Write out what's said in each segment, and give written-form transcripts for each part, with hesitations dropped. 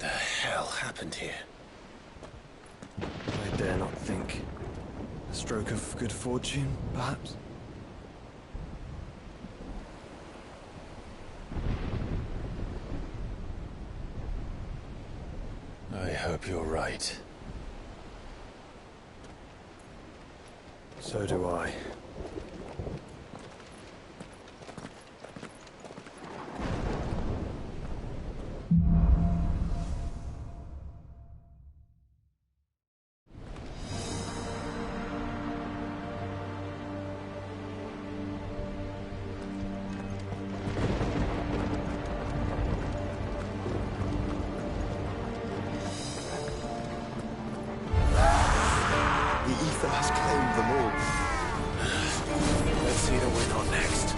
the hell happened here? I dare not think. A stroke of good fortune, perhaps? I hope you're right. So do I. Let's see the win on next.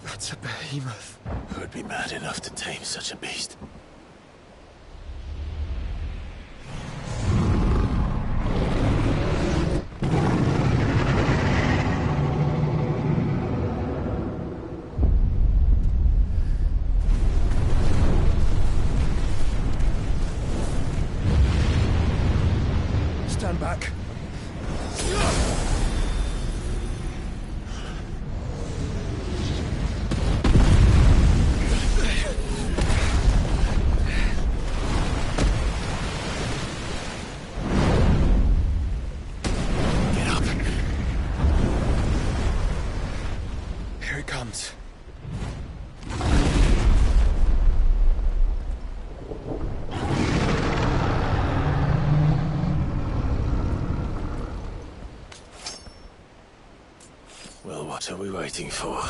That's a behemoth. Who'd be mad enough to tame such a beast? Stand back. Here it comes. Well, what are we waiting for?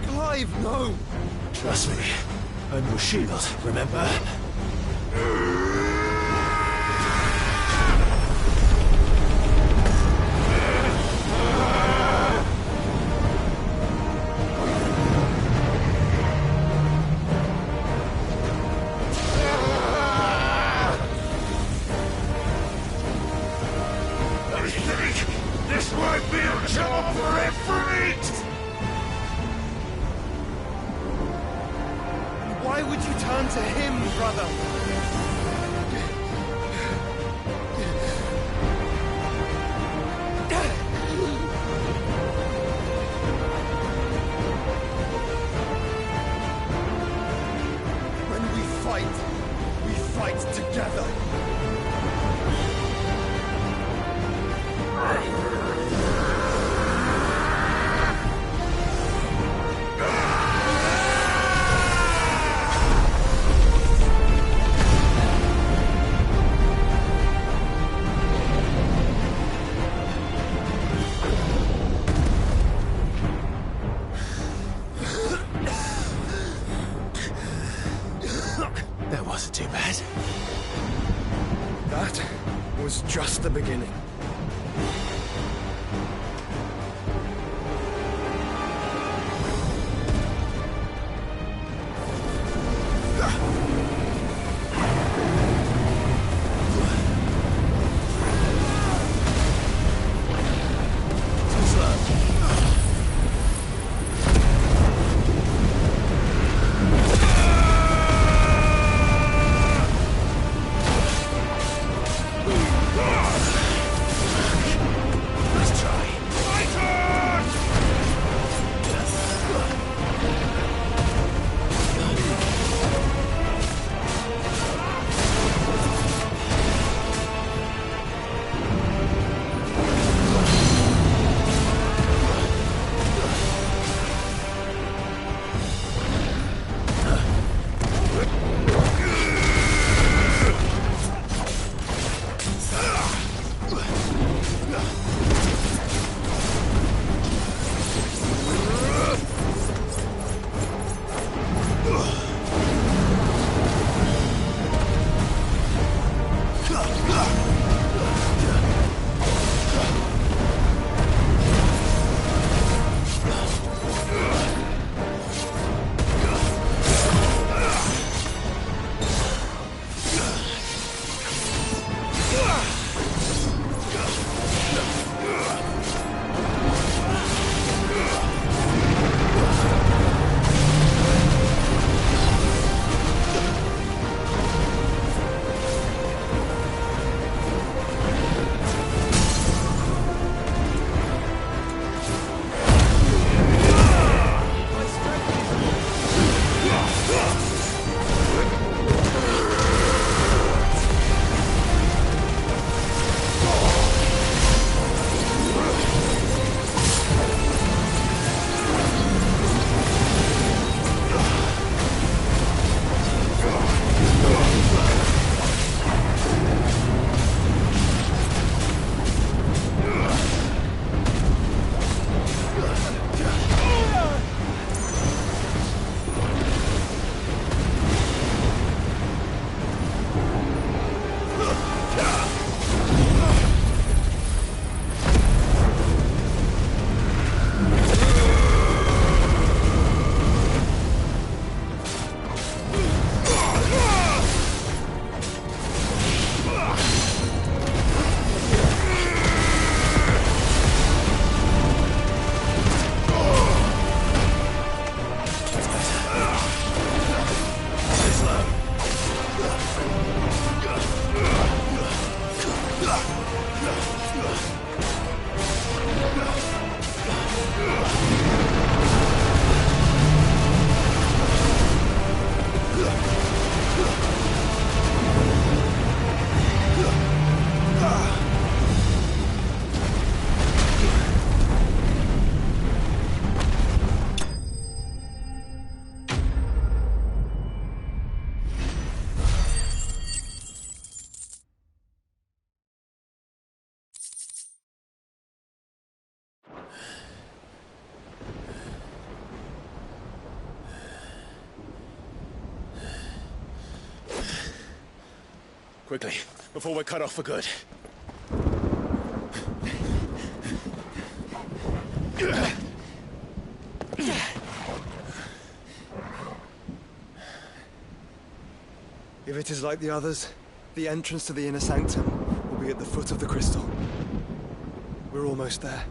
Clive, no! Trust me. I'm your shield, remember? I think this might be a job for a freak! Why would you turn to him, brother? When we fight together. That wasn't too bad. That was just the beginning. Quickly, before we're cut off for good. If it is like the others, the entrance to the inner sanctum will be at the foot of the crystal. We're almost there.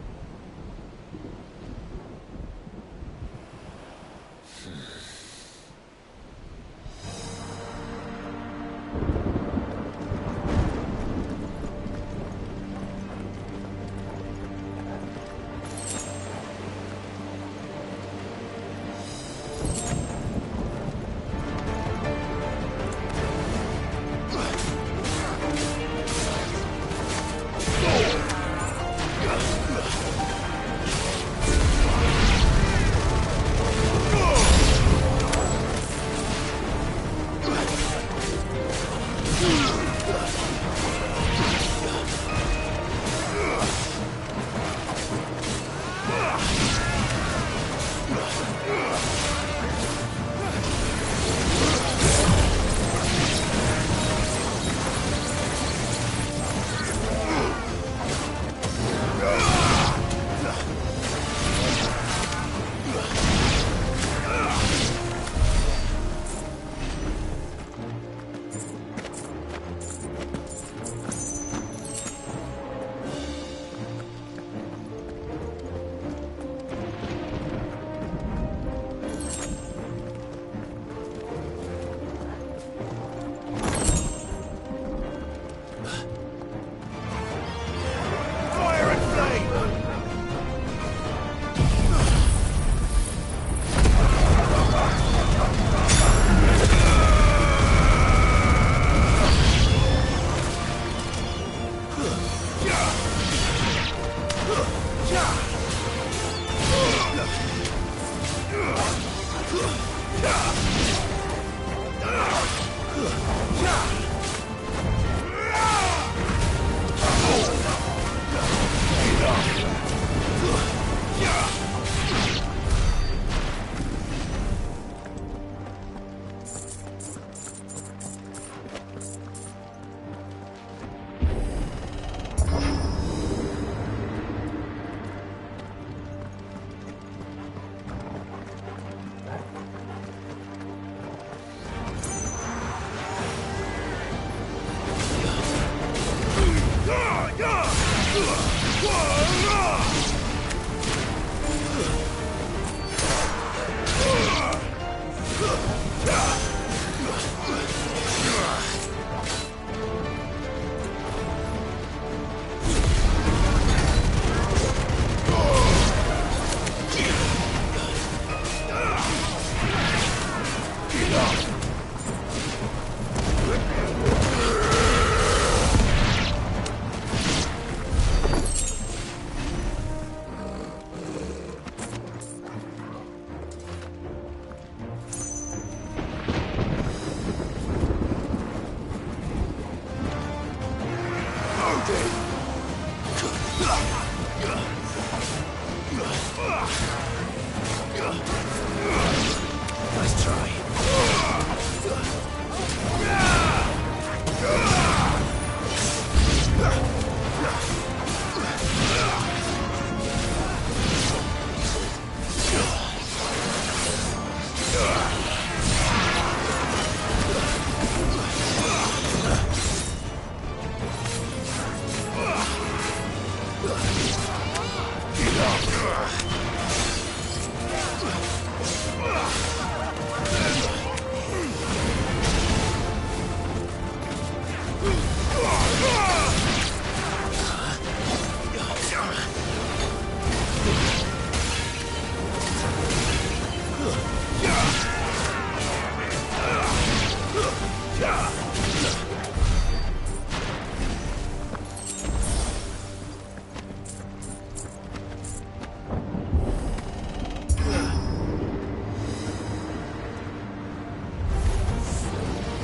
Nice try.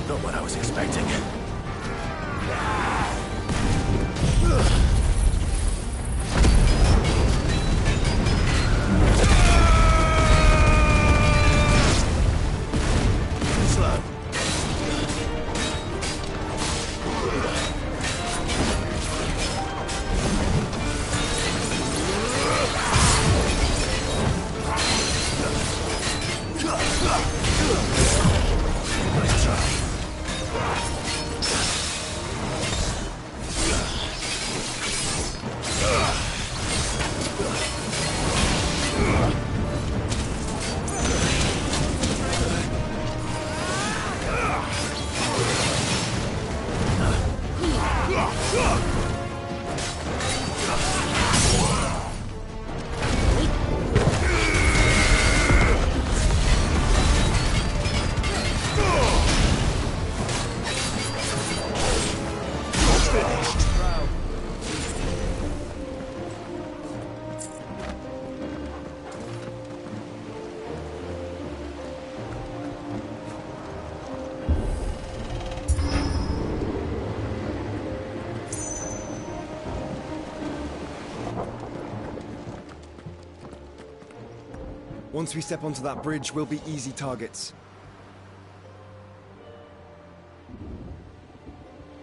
Not what I was expecting. Slow. Once we step onto that bridge, we'll be easy targets.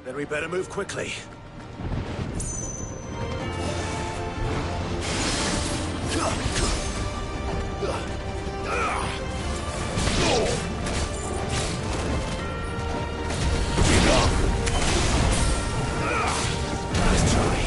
Then we better move quickly. Let's try.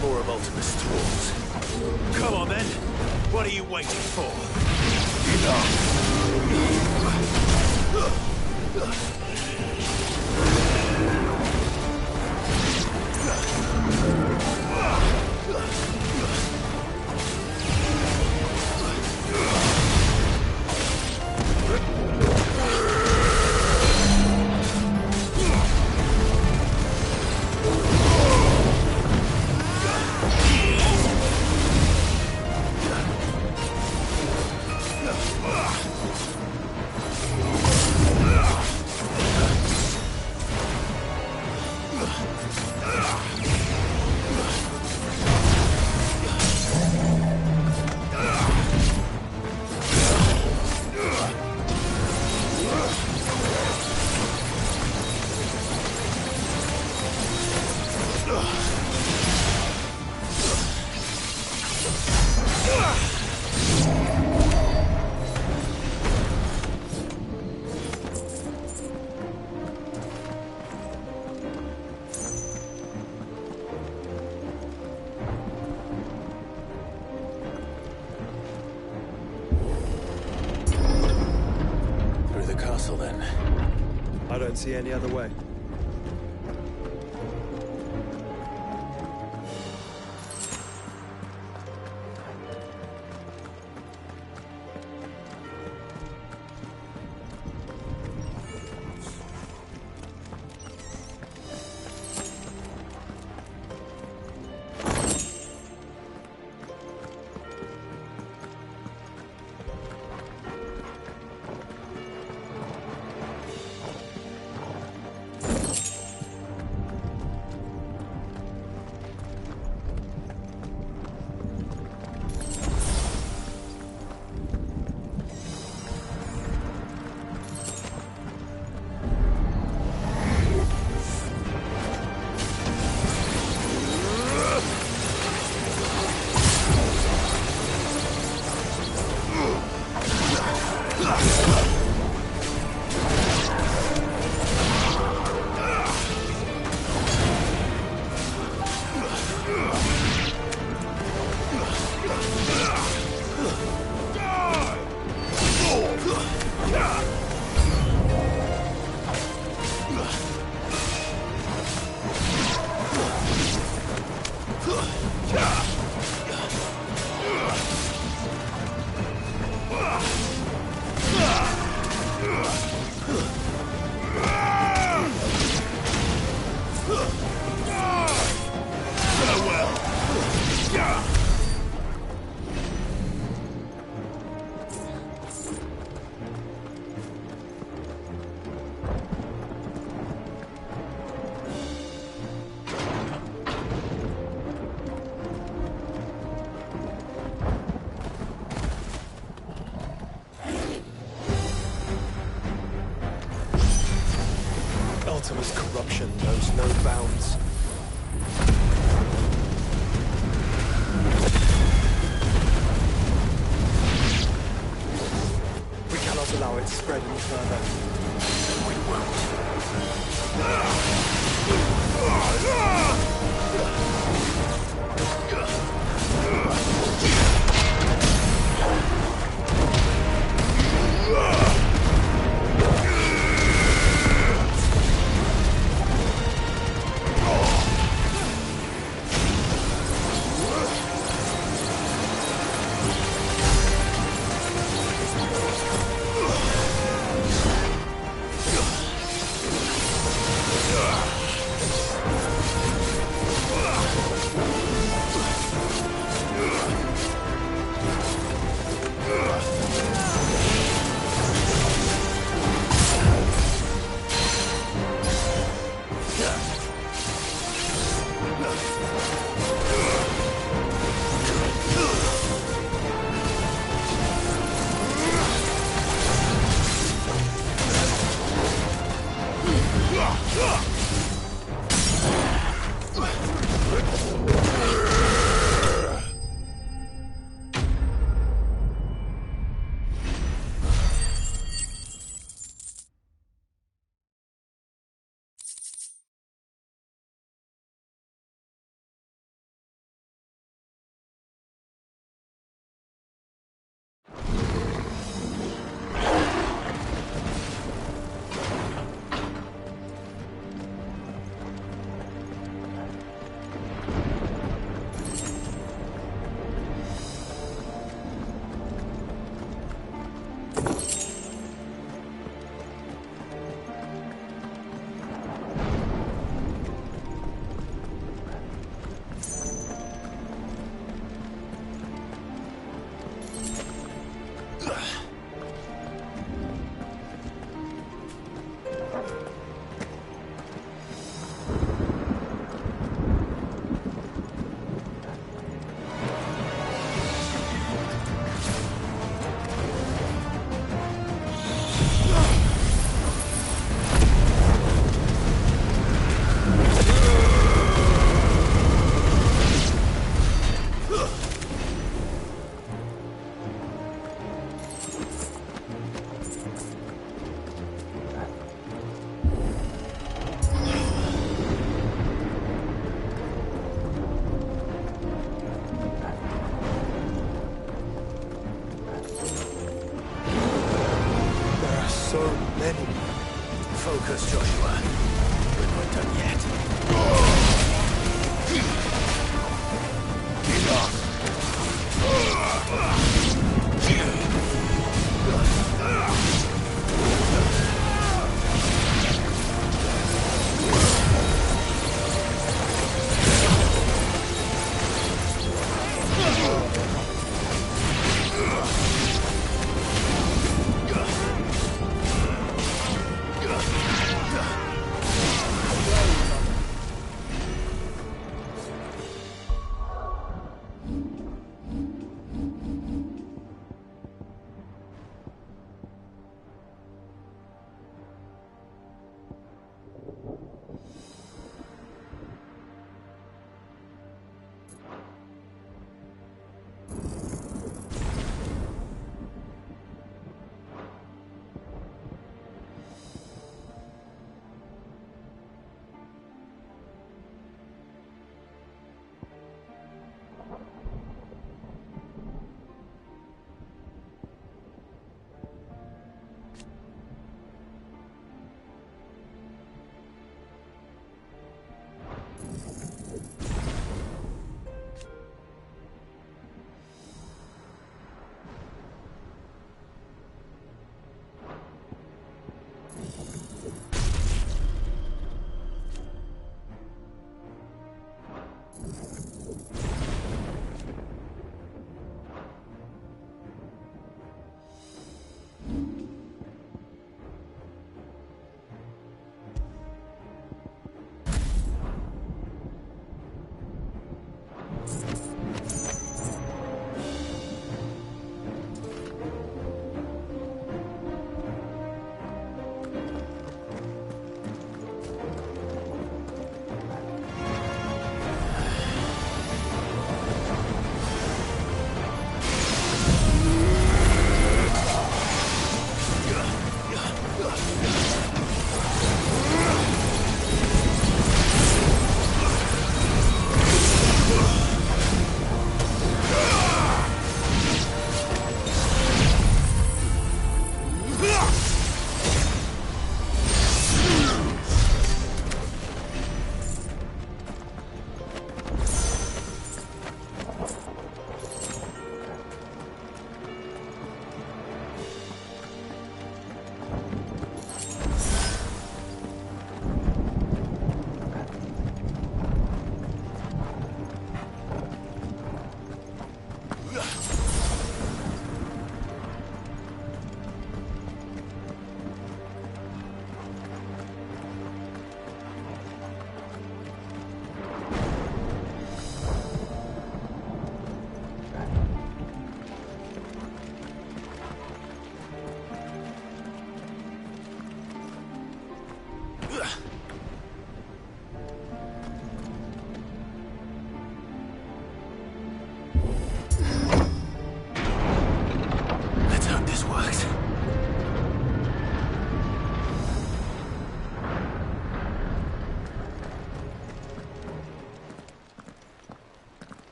More of Ultimus tools. Come on then. What are you waiting for? I don't see any other way. Ultimus corruption knows no bounds. We cannot allow it to spread any further. We won't. Focus, Joshua. We're not done yet.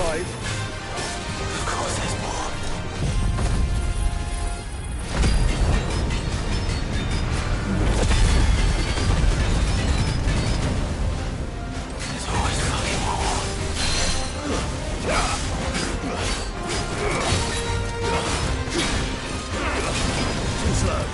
Clive. Of course there's more. There's always fucking more. Too slow.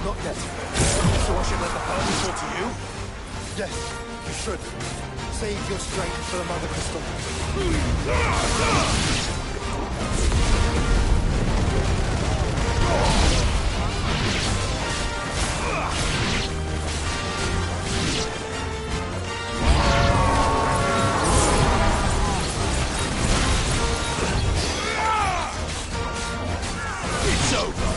Not yet. So I should let the Babus talk to you? Yes, you should. Save your strength for the Mother Crystal. It's over!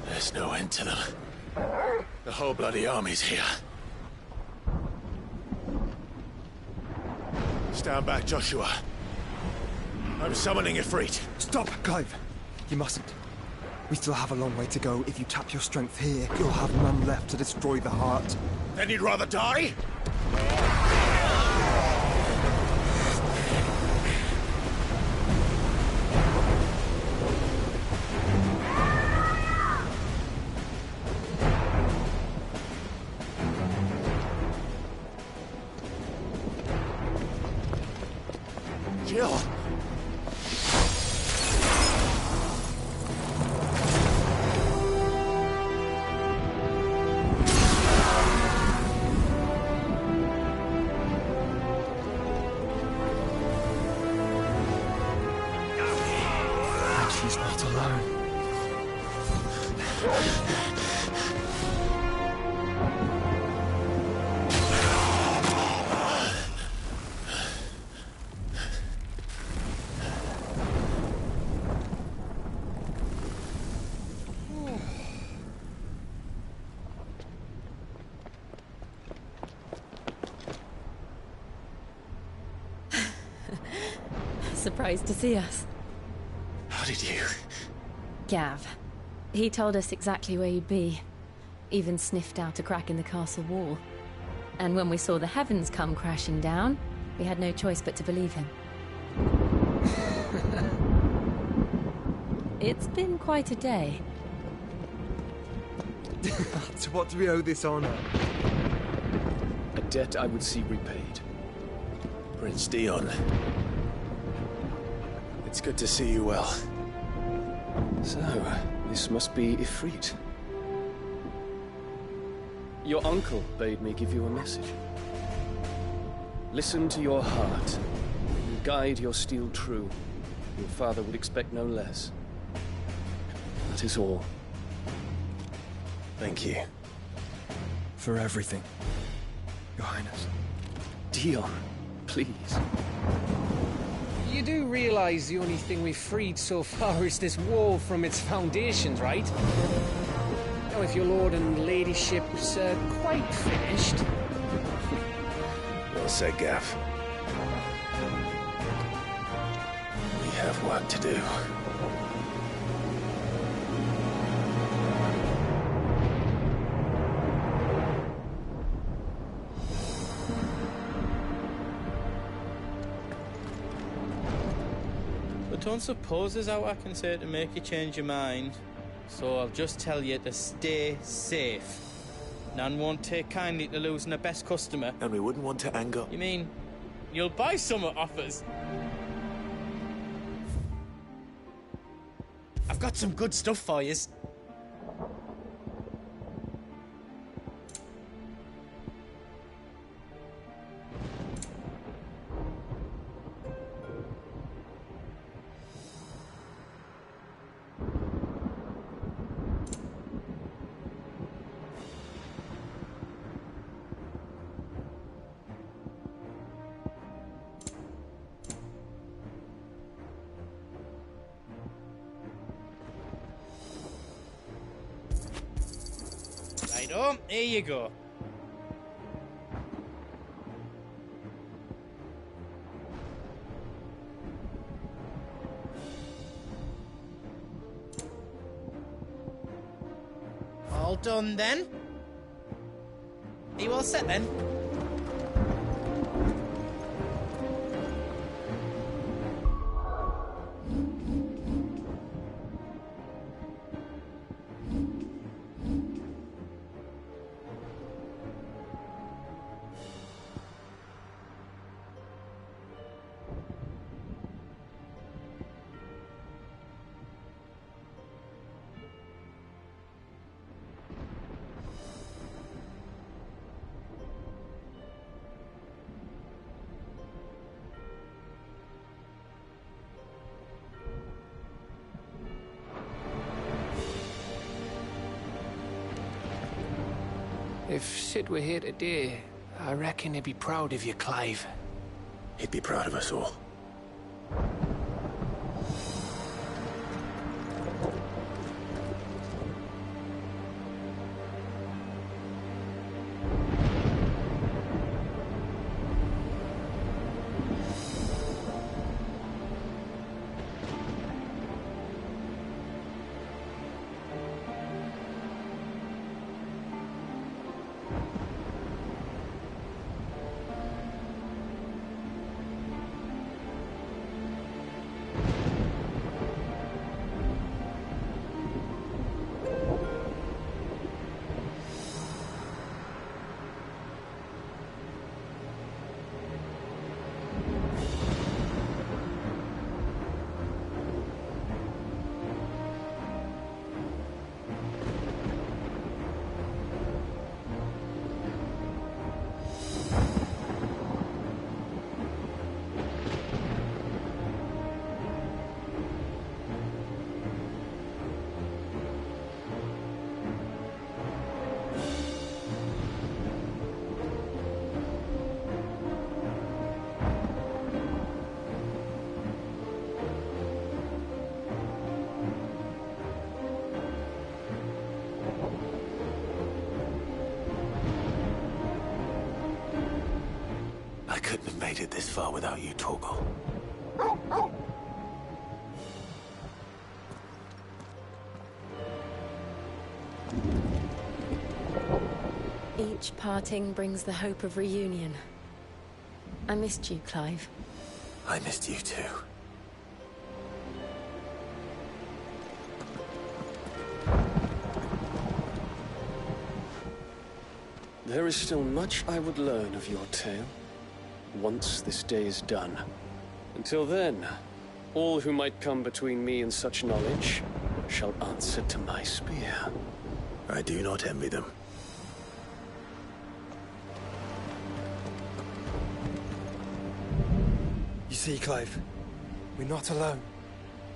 There's no end to them. The whole bloody army's here. Stand back, Joshua. I'm summoning Ifrit. Stop, Clive! You mustn't. We still have a long way to go. If you tap your strength here, you'll have none left to destroy the heart. Then you'd rather die? Jill! She's not alone. Surprised to see us. How did you? Gav. He told us exactly where you'd be. Even sniffed out a crack in the castle wall. And when we saw the heavens come crashing down, we had no choice but to believe him. It's been quite a day. To what do we owe this honor? A debt I would see repaid. Prince Dion. It's good to see you well. So, this must be Ifrit. Your uncle bade me give you a message. Listen to your heart, and guide your steel true. Your father would expect no less. That is all. Thank you. For everything, Your Highness. Dion, please. You do realize the only thing we've freed so far is this wall from its foundations, right? Now, if your lord and ladyship's quite finished... Well said, Gav. We have work to do. Don't suppose there's out I can say to make you change your mind. So I'll just tell you to stay safe. Nan won't take kindly to losing her best customer. And we wouldn't want to anger. You mean, you'll buy some off us? I've got some good stuff for yous. Oh, here you go. All done then? Are you all set then? If Sid were here today, I reckon he'd be proud of you, Clive. He'd be proud of us all. made it this far without you, Torgal. Each parting brings the hope of reunion. I missed you, Clive. I missed you too. There is still much I would learn of your tale, once this day is done. Until then, all who might come between me and such knowledge shall answer to my spear. I do not envy them. You see, Clive, we're not alone.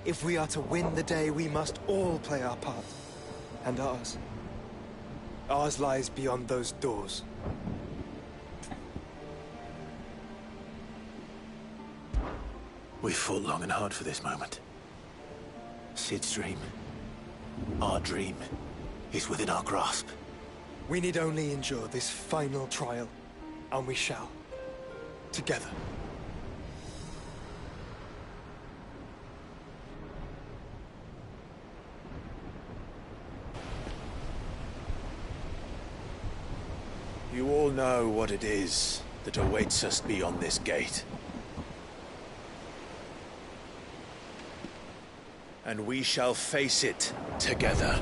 If we are to win the day, we must all play our part. And ours. Ours lies beyond those doors. We fought long and hard for this moment. Sid's dream, our dream, is within our grasp. We need only endure this final trial, and we shall. Together. You all know what it is that awaits us beyond this gate. And we shall face it together.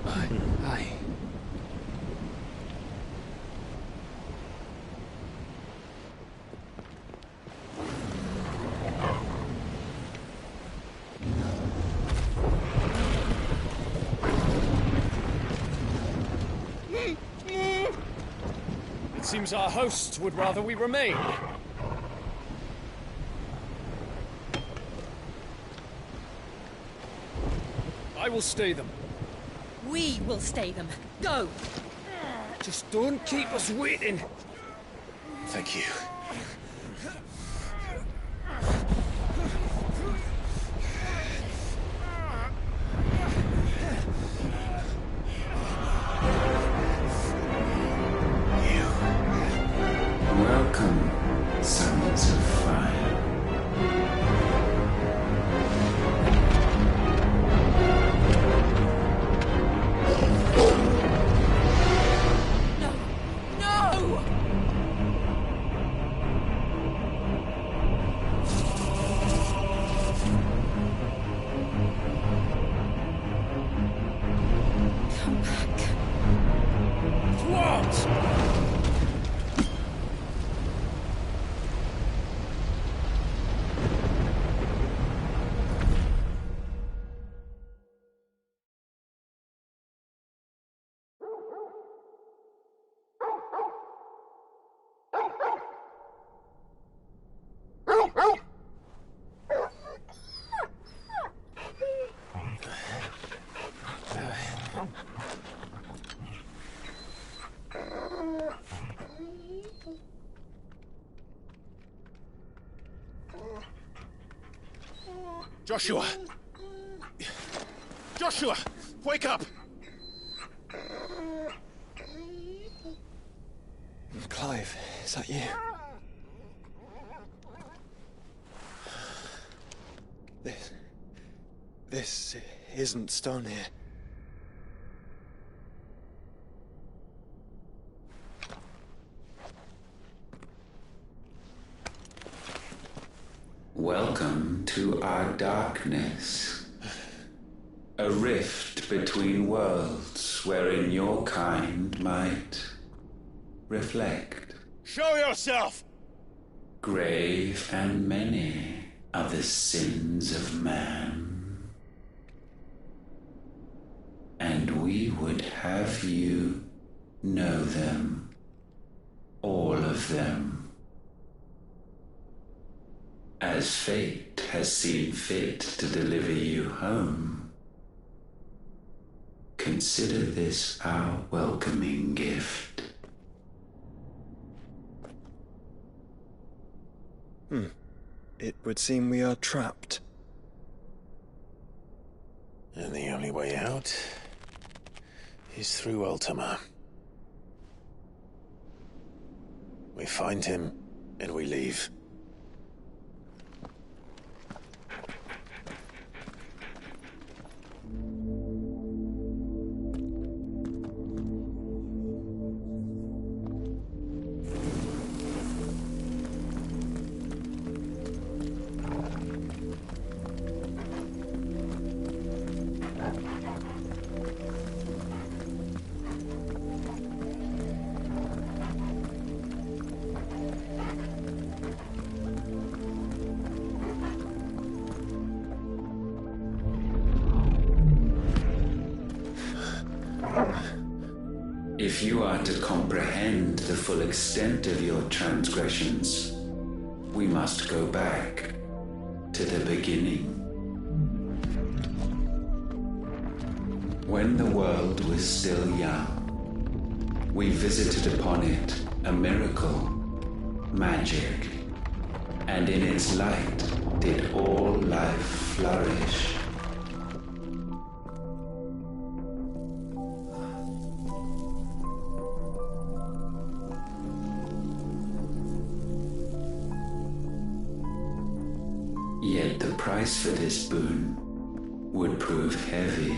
Aye. It seems our hosts would rather we remain. I will stay them. We will stay them. Go! Just don't keep us waiting. Thank you. Welcome, sons of fire. Joshua! Joshua! Wake up! Clive, is that you? This isn't stone here. Welcome to our darkness. A rift between worlds wherein your kind might reflect. Show yourself! Grave and many are the sins of man. And we would have you know them. All of them. As fate has seen fit to deliver you home, consider this our welcoming gift. It would seem we are trapped. And the only way out is through Ultima. We find him, and we leave. If you are to comprehend the full extent of your transgressions, we must go back to the beginning. When the world was still young, we visited upon it a miracle, magic, and in its light did all life flourish. Yet the price for this boon would prove heavy.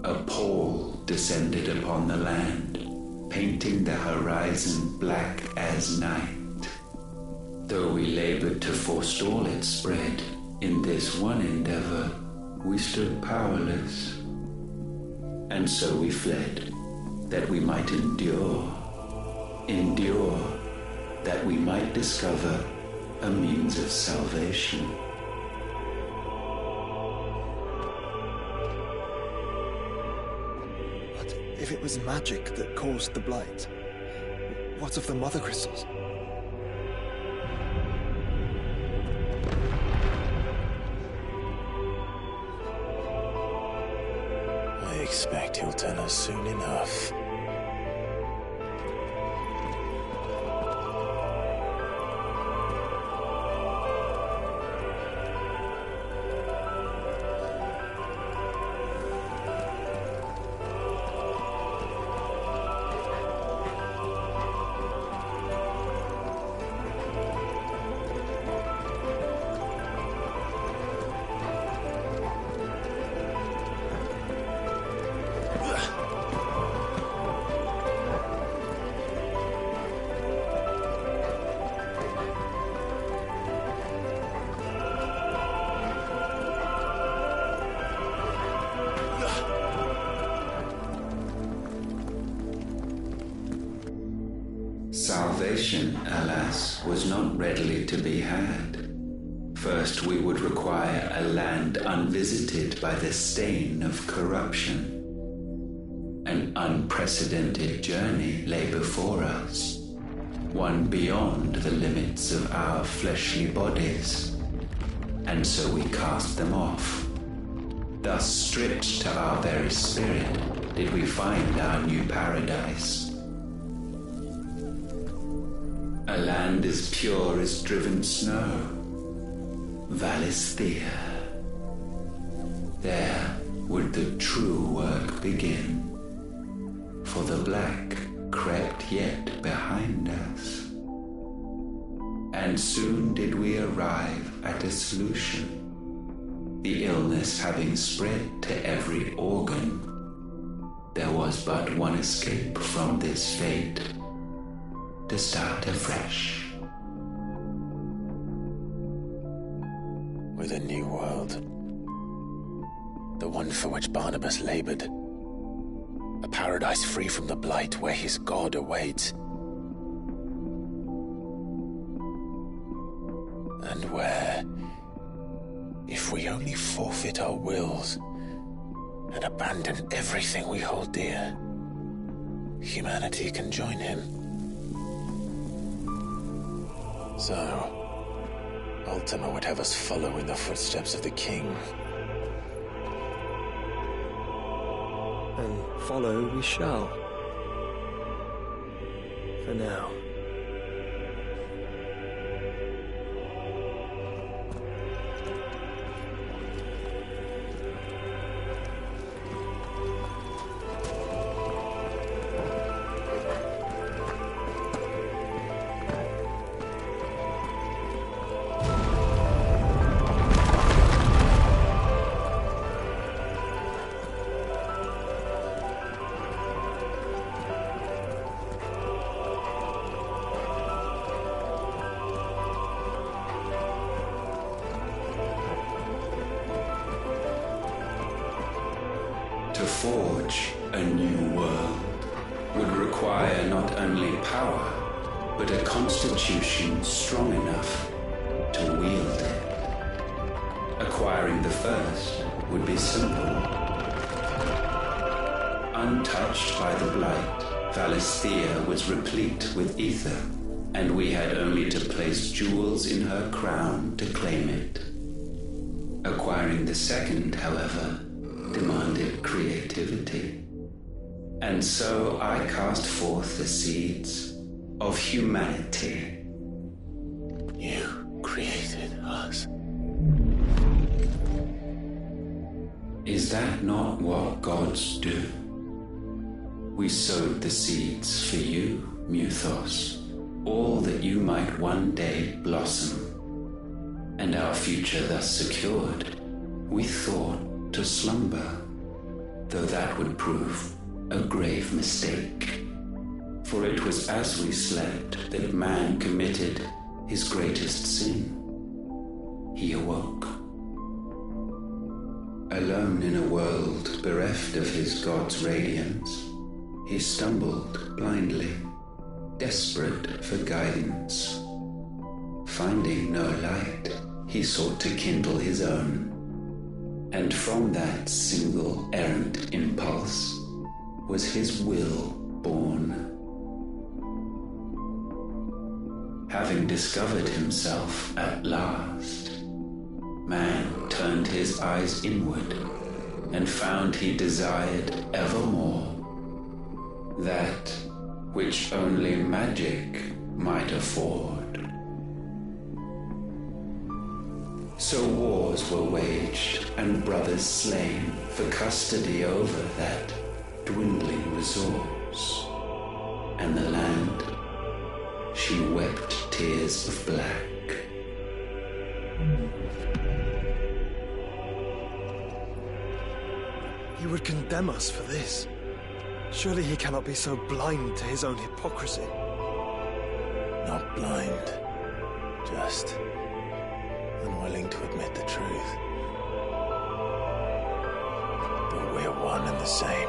A pall descended upon the land, painting the horizon black as night. Though we labored to forestall its spread, in this one endeavor we stood powerless. And so we fled, that we might endure, that we might discover a means of salvation. But if it was magic that caused the blight, what of the mother crystals? I expect he'll tell us soon enough. Salvation, alas, was not readily to be had. First, we would require a land unvisited by the stain of corruption. An unprecedented journey lay before us, one beyond the limits of our fleshly bodies, and so we cast them off. Thus, stripped to our very spirit, did we find our new paradise. A land as pure as driven snow, Valisthea. There would the true work begin, for the black crept yet behind us. And soon did we arrive at a solution. The illness having spread to every organ, there was but one escape from this fate: to start afresh. With a new world. The one for which Barnabas labored. A paradise free from the blight where his God awaits. And where, if we only forfeit our wills and abandon everything we hold dear, humanity can join him. So, Ultima would have us follow in the footsteps of the king. And follow we shall. For now. forge a new world would require not only power, but a constitution strong enough to wield it. Acquiring the first would be simple. Untouched by the blight, Valisthea was replete with ether, and we had only to place jewels in her crown to claim it. Acquiring the second, however, demanded creativity. And so I cast forth the seeds of humanity. You created us. Is that not what gods do? We sowed the seeds for you, Muthos, all that you might one day blossom. And our future thus secured, we thought to slumber, though that would prove a grave mistake. For it was as we slept that man committed his greatest sin. He awoke. Alone in a world bereft of his god's radiance, he stumbled blindly, desperate for guidance. Finding no light, he sought to kindle his own, and from that single errant impulse was his will born. Having discovered himself at last, man turned his eyes inward and found he desired evermore that which only magic might afford. So wars were waged and brothers slain for custody over that dwindling resource, and the land, she wept tears of black. He would condemn us for this. Surely he cannot be so blind to his own hypocrisy. Not blind, just unwilling to admit the truth. But we're one and the same.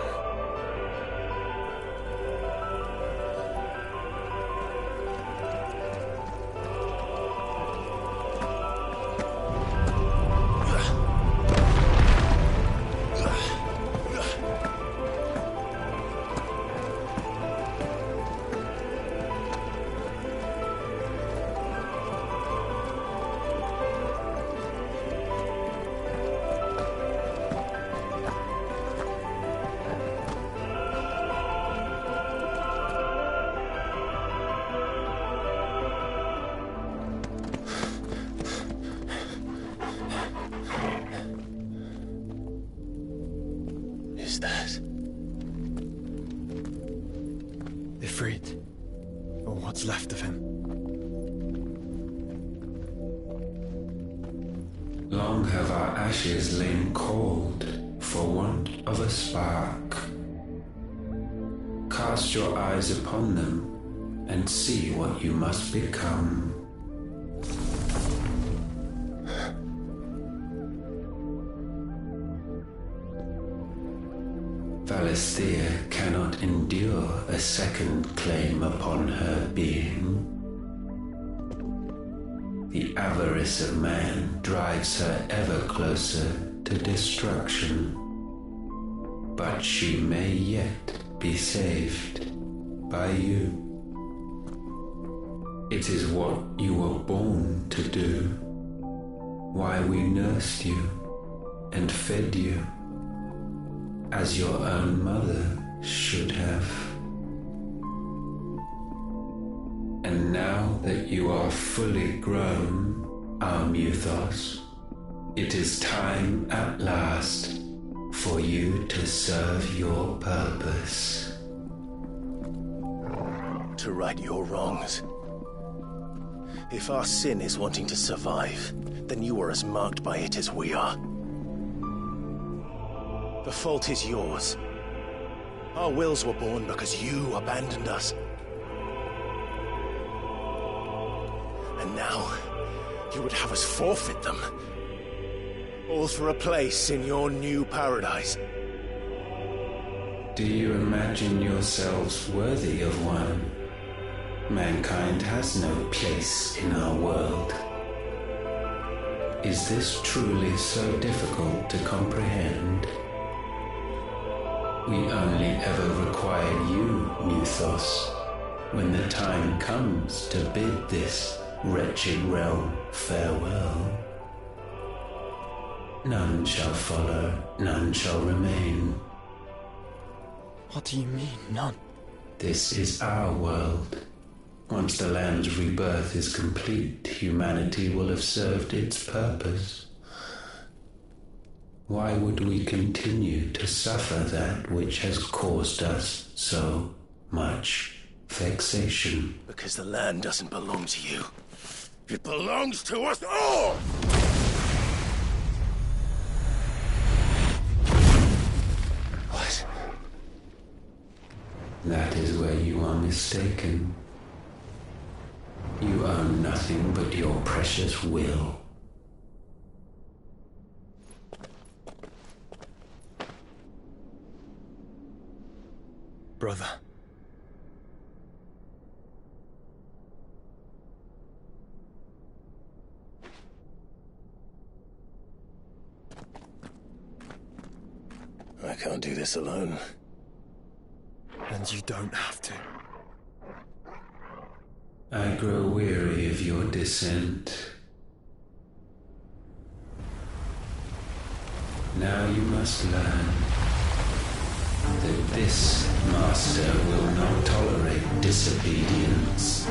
Ifrit, or what's left of him. Long have our ashes lain cold for want of a spark. Cast your eyes upon them and see what you must become. Valisthea cannot endure a second claim upon her being. The avarice of man drives her ever closer to destruction, but she may yet be saved by you. It is what you were born to do, why we nursed you and fed you, as your own mother should have. And now that you are fully grown, our Muthos, it is time at last for you to serve your purpose. To right your wrongs. If our sin is wanting to survive, then you are as marked by it as we are. The fault is yours. Our wills were born because you abandoned us. And now, you would have us forfeit them. All for a place in your new paradise. Do you imagine yourselves worthy of one? Mankind has no place in our world. Is this truly so difficult to comprehend? We only ever require you, Muthos, when the time comes to bid this wretched realm farewell. None shall follow, none shall remain. What do you mean, none? This is our world. Once the land's rebirth is complete, humanity will have served its purpose. Why would we continue to suffer that which has caused us so much vexation? Because the land doesn't belong to you. It belongs to us all! What? That is where you are mistaken. You own nothing but your precious will. Brother. I can't do this alone. And you don't have to. I grow weary of your dissent. Now you must learn that this master will not tolerate disobedience.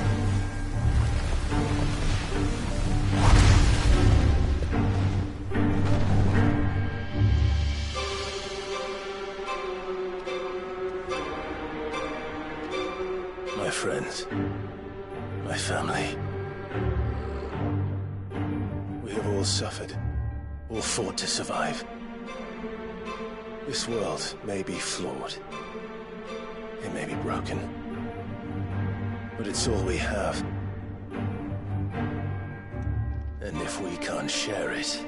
My friends, my family. We have all suffered, all fought to survive. This world may be flawed. It may be broken. But it's all we have. And if we can't share it,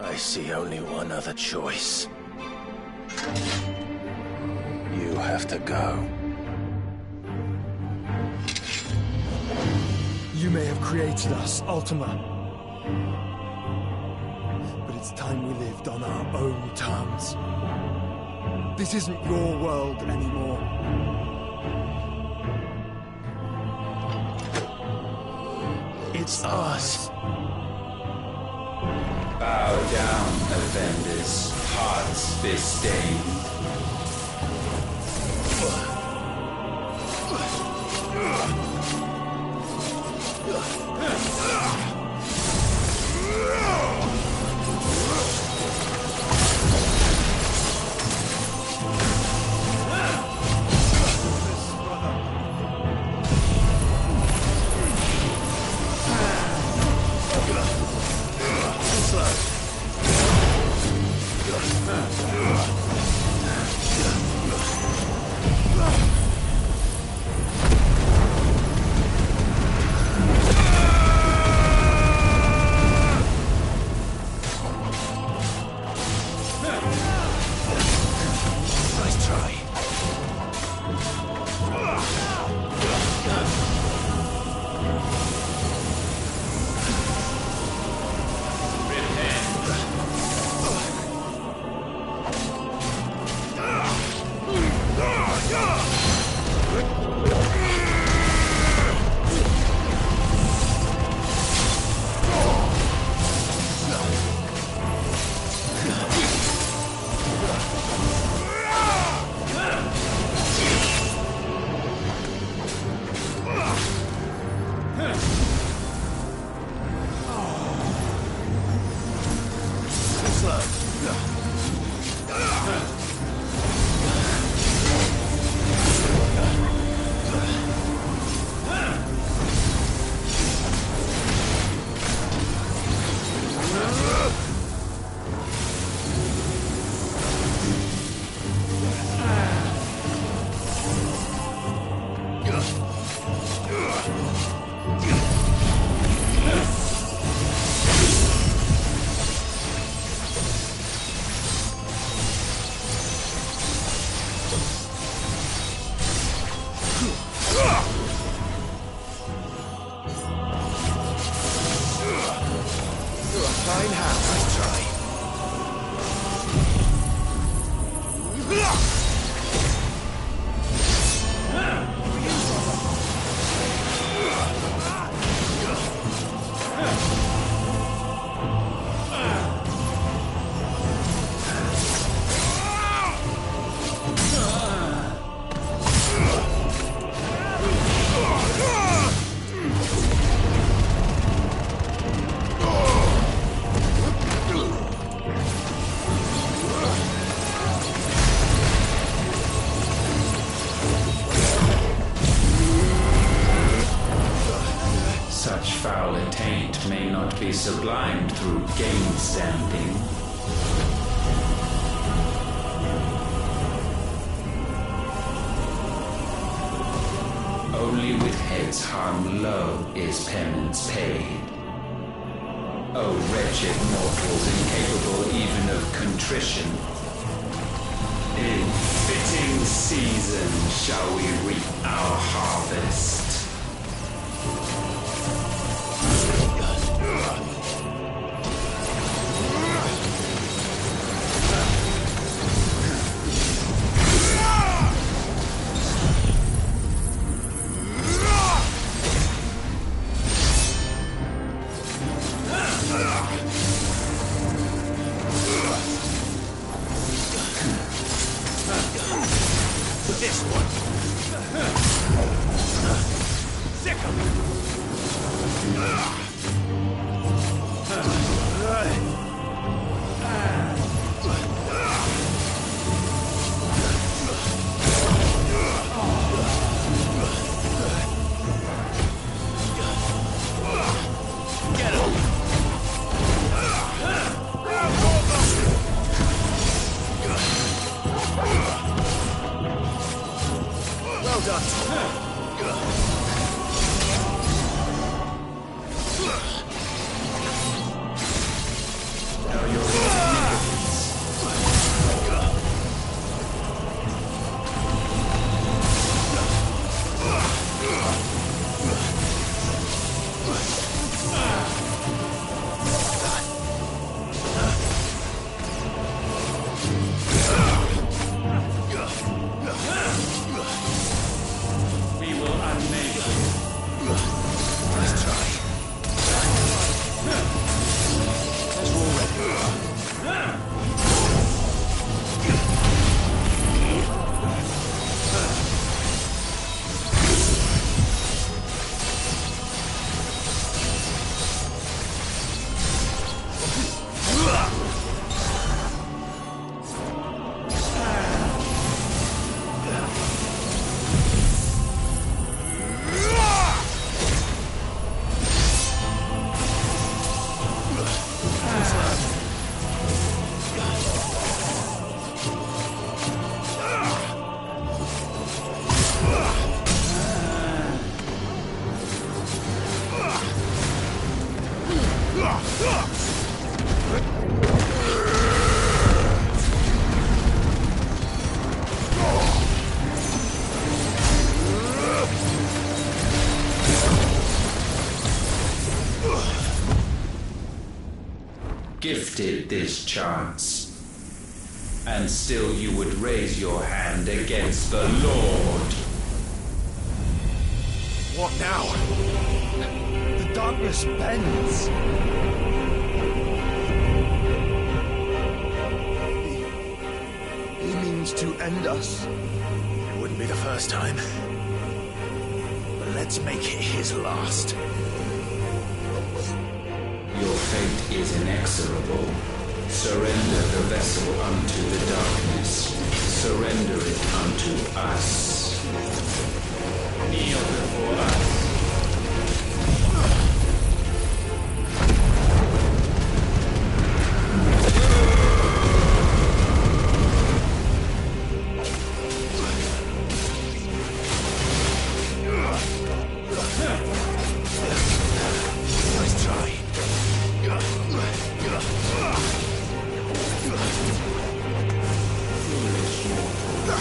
I see only one other choice. You have to go. You may have created us, Ultima. But it's time we lived on our own terms. This isn't your world anymore. It's ours. Bow down, offenders, hearts disdained. fine hand. Nice try. Such foul attaint may not be sublimed through gainstanding. Only with heads hung low is penance paid. O wretched mortals incapable even of contrition, in fitting season shall we reap our harvest. This one. Sick 'em. Get 'em. Well done. Now you're we will unmake you. Nice try. As we're ready. Gifted this chance, and still you would raise your hand against the Lord. What now? The darkness bends. He means to end us. It wouldn't be the first time. But let's make it his last. Your fate is inexorable. Surrender the vessel unto the darkness. Surrender it unto us. Kneel before us. Nice try. Foolish mortal.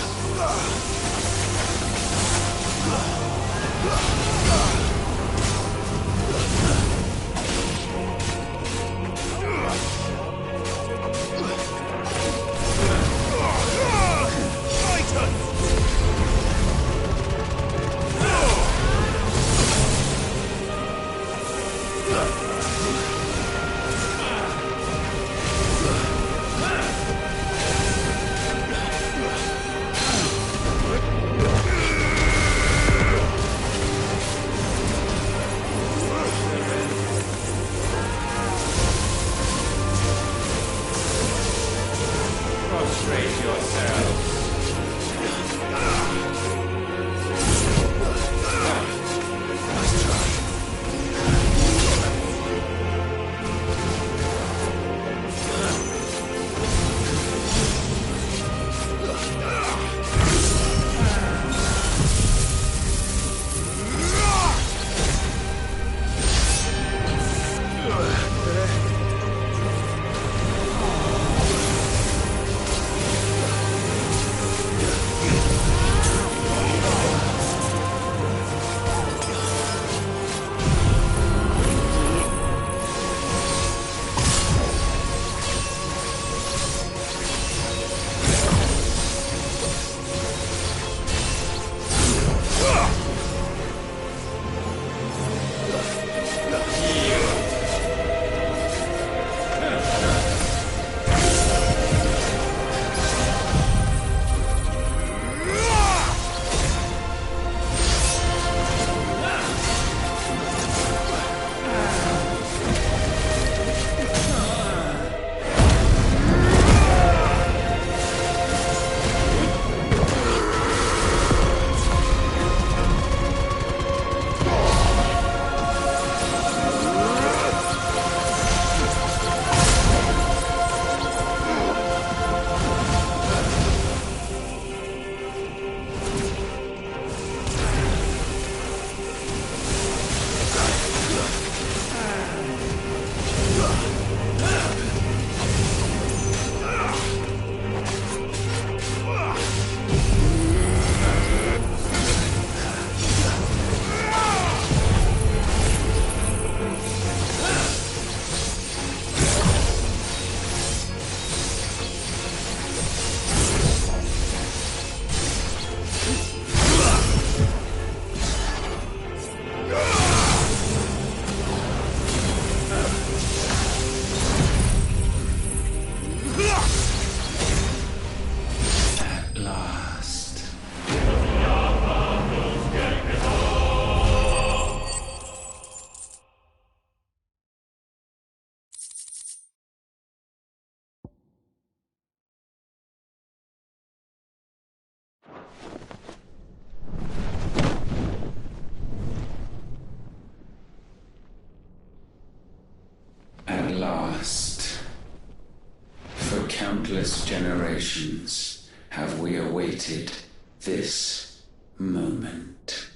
At last, for countless generations, have we awaited this moment.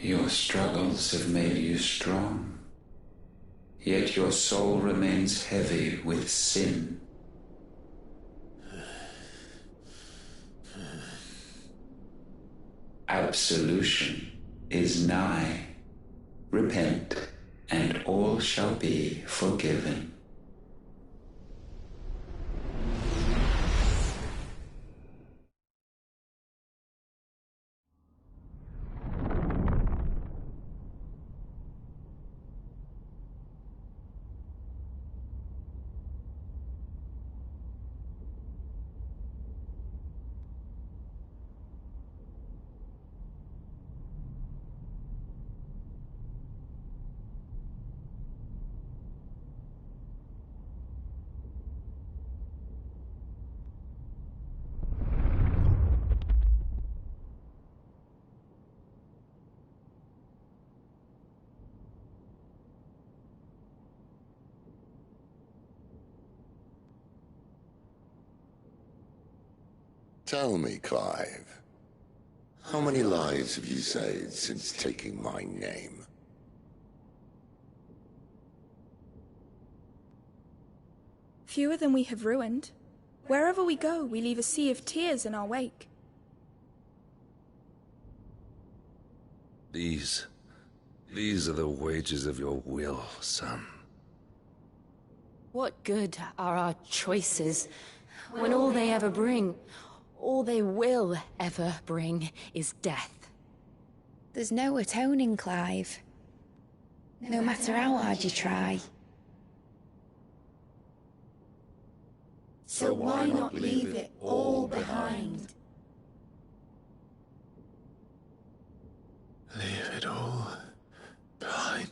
Your struggles have made you strong, yet your soul remains heavy with sin. Absolution is nigh. Repent, and all shall be forgiven. Tell me, Clive, how many lives have you saved since taking my name? Fewer than we have ruined. Wherever we go, we leave a sea of tears in our wake. These are the wages of your will, son. What good are our choices when all they ever bring, all they will ever bring, is death? There's no atoning, Clive. No matter how hard you try. So why not leave it all behind? Leave it all behind.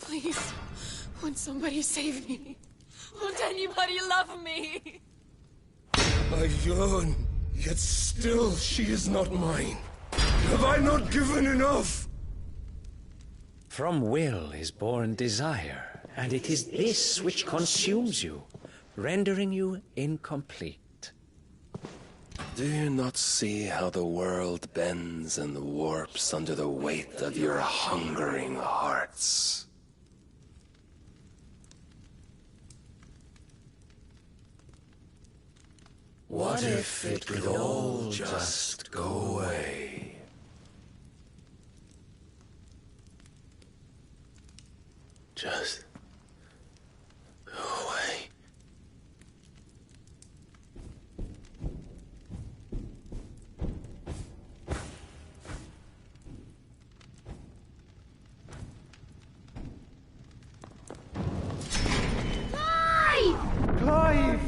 Please, won't somebody save me? Won't anybody love me? I yearn, yet still she is not mine. Have I not given enough? From will is born desire, and it is this which consumes you, rendering you incomplete. Do you not see how the world bends and warps under the weight of your hungering hearts? What if it could all just go away? Just go away. Clive!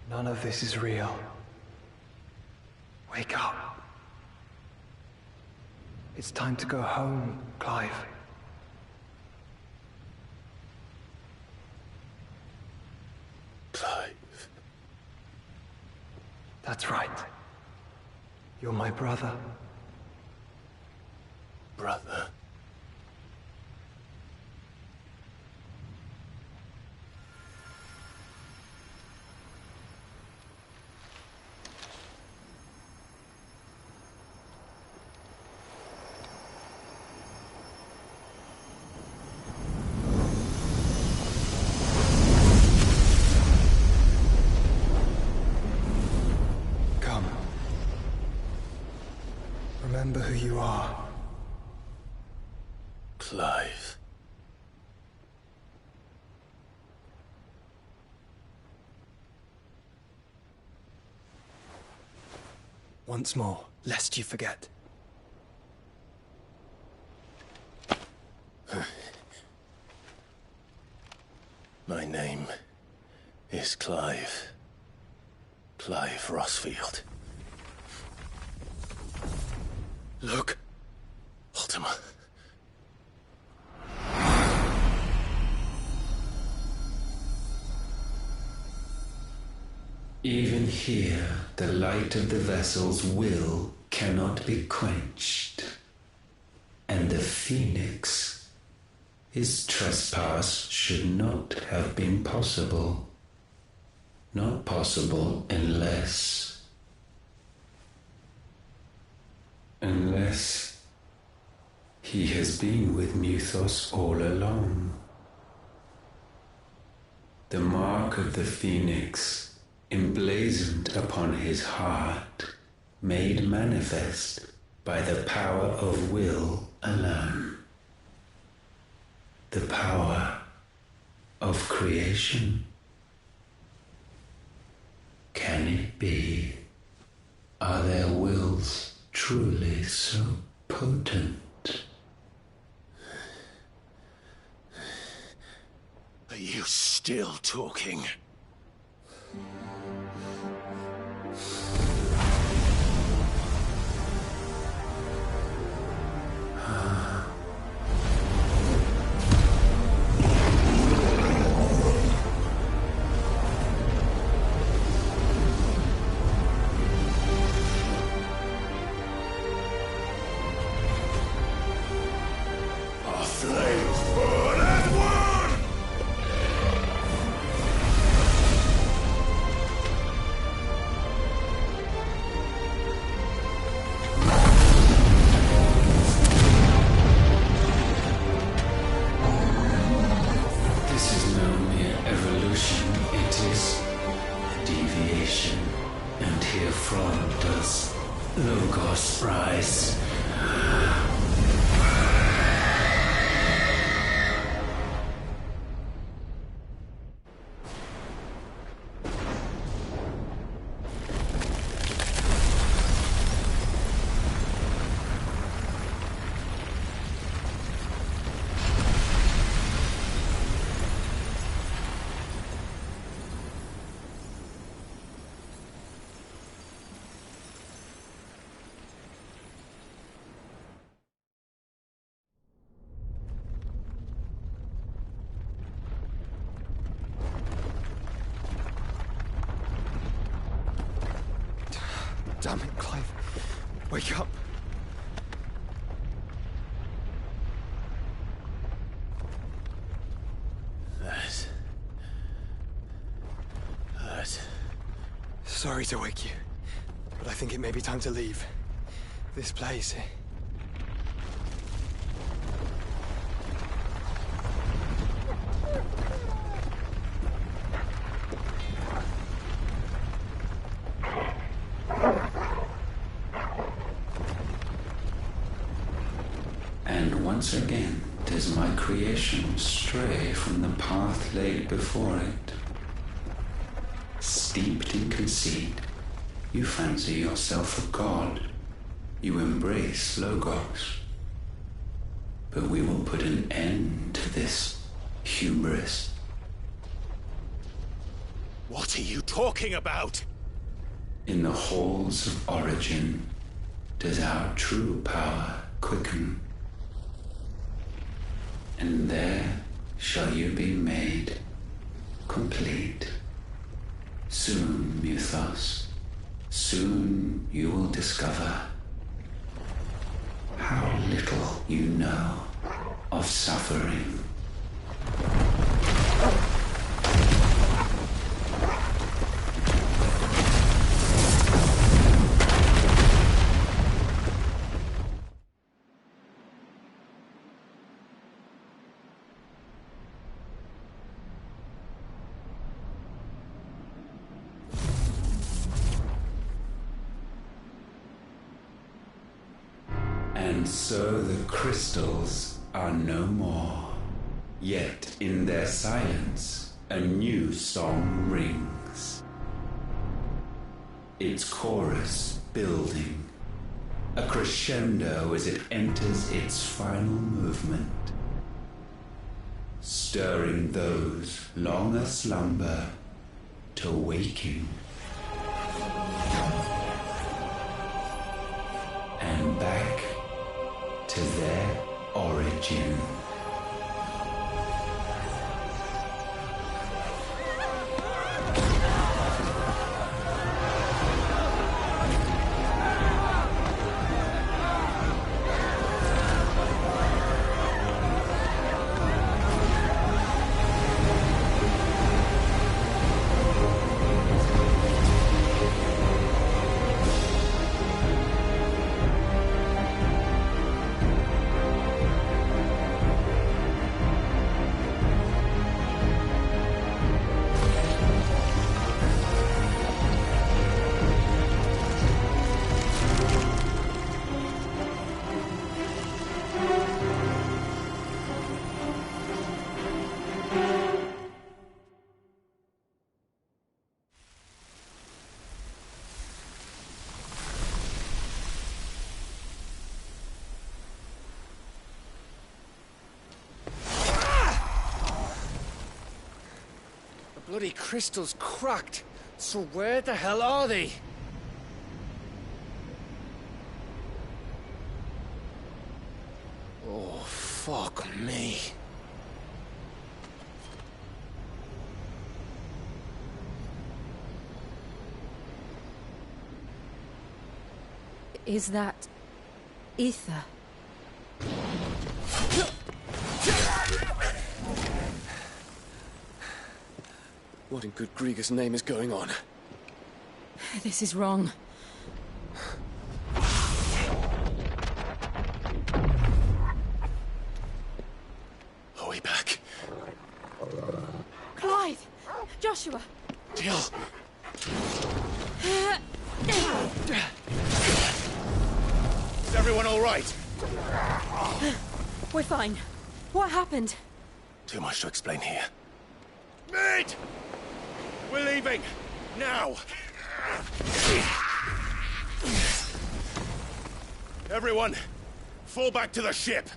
None of this is real. Wake up. It's time to go home, Clive. Clive. That's right. You're my brother. Brother. Remember who you are. Clive. Once more, lest you forget. My name is Clive. Clive Rossfield. Look, Ultima. Even here, the light of the vessel's will cannot be quenched. And the Phoenix, his trespass should not have been possible. Not possible unless he has been with Muthos all along. The mark of the Phoenix, emblazoned upon his heart, made manifest by the power of will alone. The power of creation. Can it be? Are their wills truly so potent? Are you still talking? Wake up. That hurt. Sorry to wake you, but I think it may be time to leave. This place. And once again does my creation stray from the path laid before it. Steeped in conceit, you fancy yourself a god. You embrace Logos. But we will put an end to this hubris. What are you talking about? In the halls of origin does our true power quicken. And there shall you be made complete. Soon, Mythos, soon you will discover how little you know of suffering. And so the crystals are no more. Yet in their silence, a new song rings. Its chorus building, a crescendo as it enters its final movement, stirring those long aslumber to waking. And back to their origin. Bloody crystal's cracked. So where the hell are they? Oh, fuck me. Is that ether? What in good Grieger's name is going on? This is wrong. Are we back? Clive! Joshua! Jill! Is everyone all right? We're fine. What happened? Too much to explain here. Mate! We're leaving! Now! Everyone, fall back to the ship!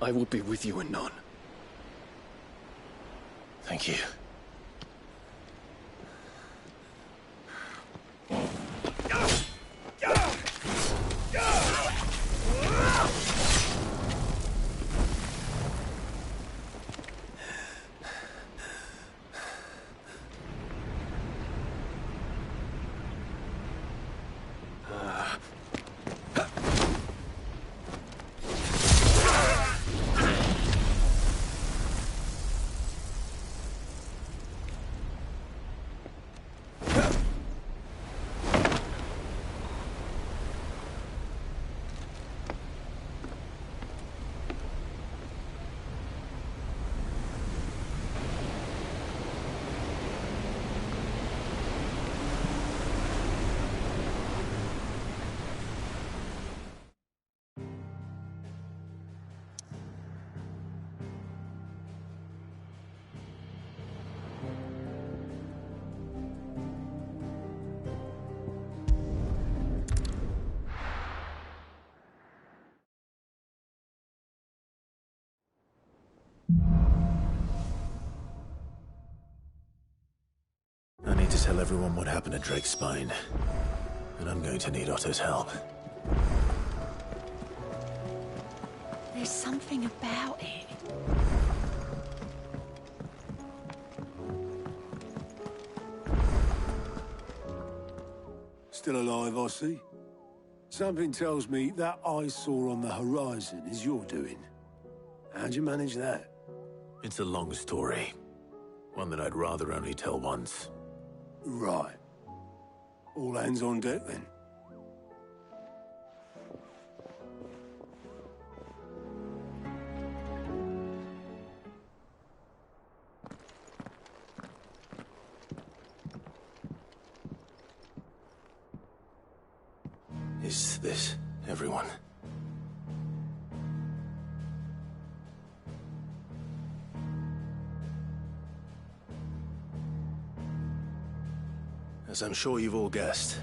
I will be with you anon. Thank you. tell everyone what happened at Drake's Spine. And I'm going to need Otto's help. There's something about it. Still alive, I see. Something tells me that I saw on the horizon is your doing. How'd you manage that? It's a long story. One that I'd rather only tell once. Right. All hands on deck, then. Is this everyone? As I'm sure you've all guessed,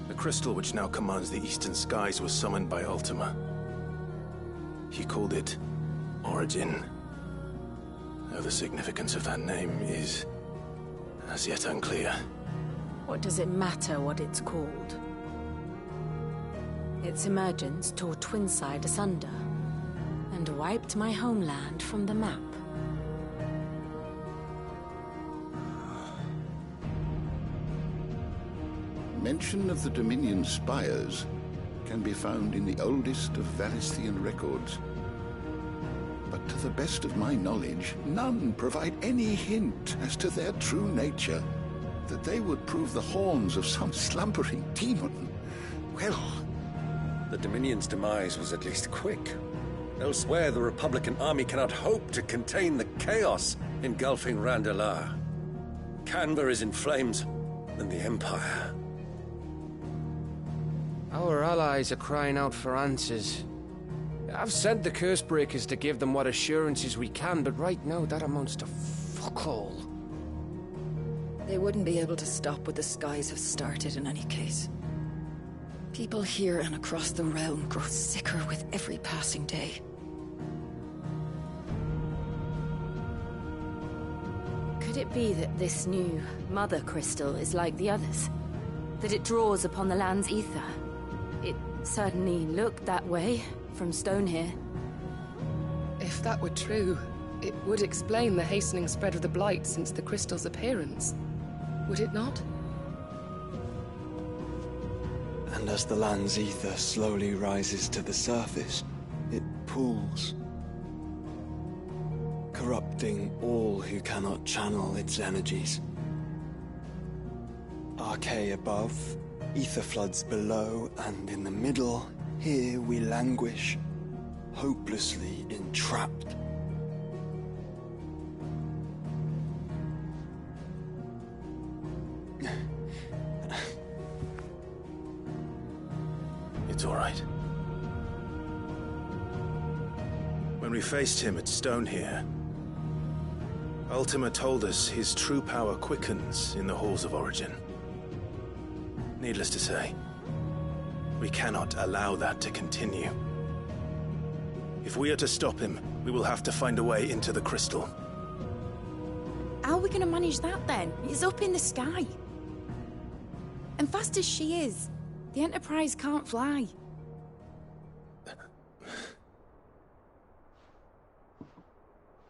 the crystal which now commands the eastern skies was summoned by Ultima. He called it Origin. Though the significance of that name is as yet unclear. What does it matter what it's called? Its emergence tore Twinside asunder, and wiped my homeland from the map. Mention of the Dominion spires can be found in the oldest of Varisthian records. But to the best of my knowledge, none provide any hint as to their true nature. That they would prove the horns of some slumbering demon. Well, the Dominion's demise was at least quick. Elsewhere, the Republican army cannot hope to contain the chaos engulfing Randalar. Canberra is in flames, and the Empire. Our allies are crying out for answers. I've sent the Cursebreakers to give them what assurances we can, but right now that amounts to fuck all. They wouldn't be able to stop what the skies have started in any case. People here and across the realm grow sicker with every passing day. Could it be that this new Mother Crystal is like the others? That it draws upon the land's ether? It certainly looked that way from stone here. If that were true, it would explain the hastening spread of the Blight since the crystal's appearance. Would it not? And as the land's ether slowly rises to the surface, it pools, corrupting all who cannot channel its energies. Archay above, ether floods below, and in the middle, here we languish, hopelessly entrapped. It's all right. When we faced him at Stone here, Ultima told us his true power quickens in the halls of Origin. Needless to say, we cannot allow that to continue. If we are to stop him, we will have to find a way into the crystal. How are we going to manage that then? It's up in the sky. And fast as she is, the Enterprise can't fly.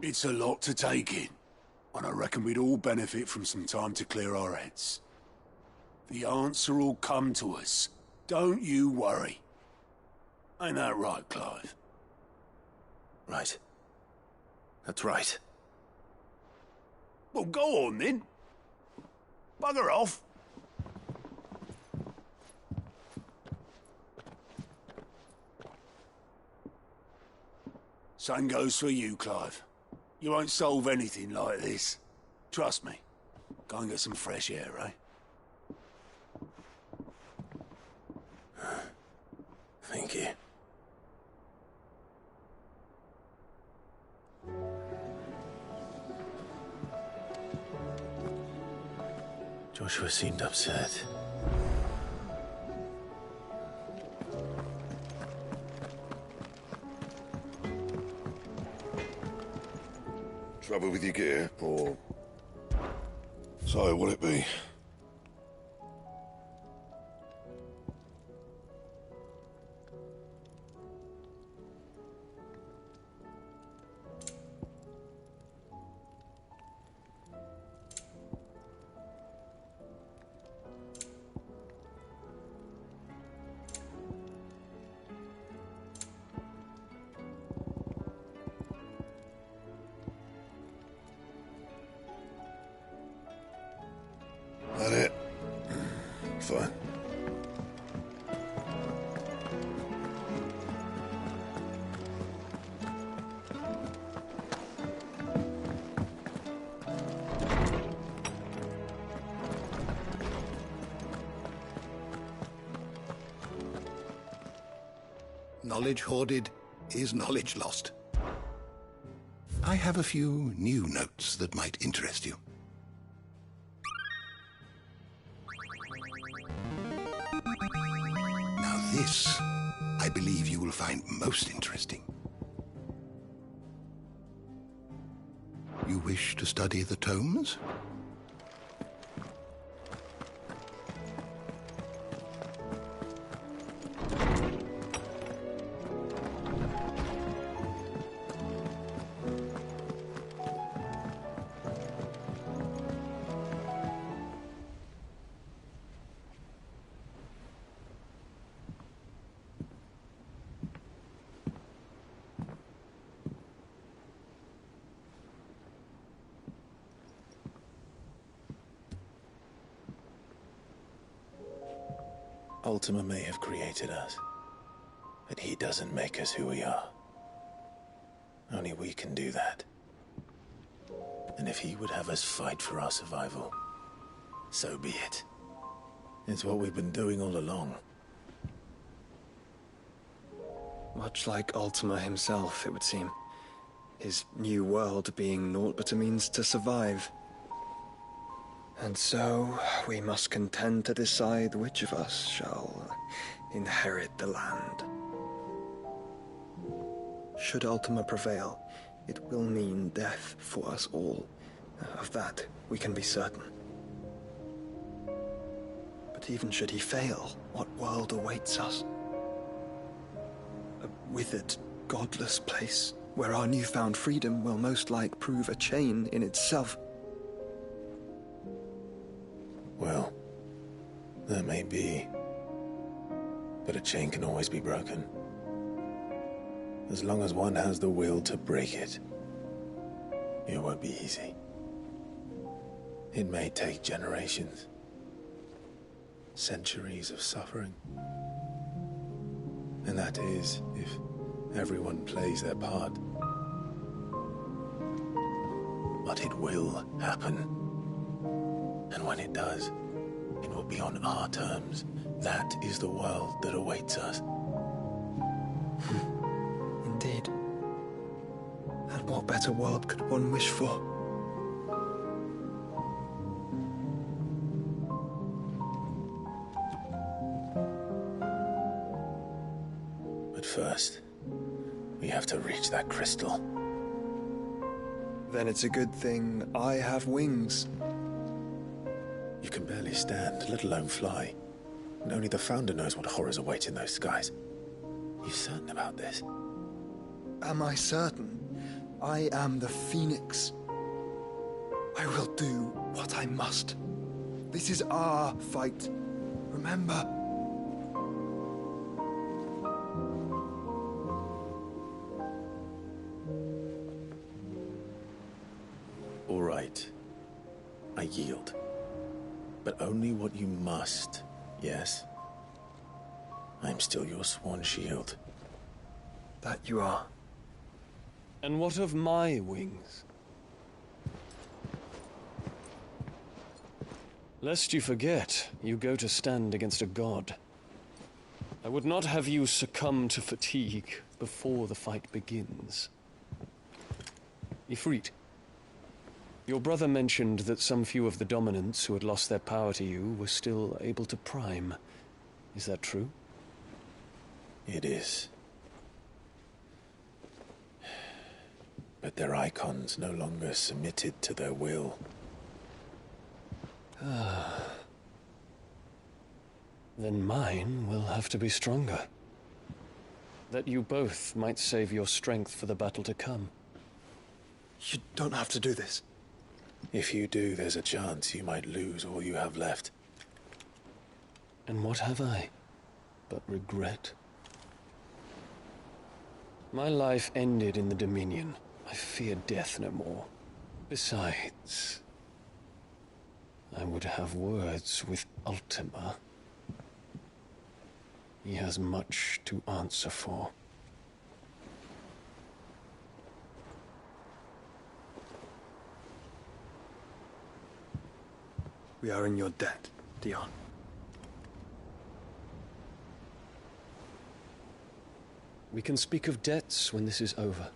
It's a lot to take in, and I reckon we'd all benefit from some time to clear our heads. The answer will come to us. Don't you worry. Ain't that right, Clive? Right. That's right. Well, go on then. Bugger off. Same goes for you, Clive. You won't solve anything like this. Trust me. Go and get some fresh air, eh? Thank you. Joshua seemed upset. Trouble with your gear, or So, will it be? That it? Fine. Knowledge hoarded is knowledge lost. I have a few new notes that might interest you. Now this, I believe you will find most interesting. You wish to study the tomes? Ultima may have created us, but he doesn't make us who we are. Only we can do that. And if he would have us fight for our survival, so be it. It's what we've been doing all along. Much like Ultima himself, it would seem. His new world being naught but a means to survive. And so, we must contend to decide which of us shall inherit the land. Should Ultima prevail, it will mean death for us all. Of that, we can be certain. But even should he fail, what world awaits us? A withered, godless place, where our newfound freedom will most like prove a chain in itself. Well, that may be. But a chain can always be broken. As long as one has the will to break it. It won't be easy. It may take generations. Centuries of suffering. And that is, if everyone plays their part. But it will happen. And when it does, it will be on our terms. That is the world that awaits us. Indeed. And what better world could one wish for? But first, we have to reach that crystal. Then it's a good thing I have wings. You can barely stand, let alone fly. And only the Founder knows what horrors await in those skies. You certain about this? Am I certain? I am the Phoenix. I will do what I must. This is our fight. Remember? All right. I yield. But only what you must, yes? I'm still your sworn shield. That you are. And what of my wings? Lest you forget, you go to stand against a god. I would not have you succumb to fatigue before the fight begins. Ifrit, your brother mentioned that some few of the dominants who had lost their power to you were still able to prime. Is that true? It is. But their icons no longer submitted to their will. Then mine will have to be stronger. That you both might save your strength for the battle to come. You don't have to do this. If you do, there's a chance you might lose all you have left. And what have I but regret? My life ended in the Dominion. I fear death no more. Besides, I would have words with Ultima. He has much to answer for. We are in your debt, Dion. We can speak of debts when this is over.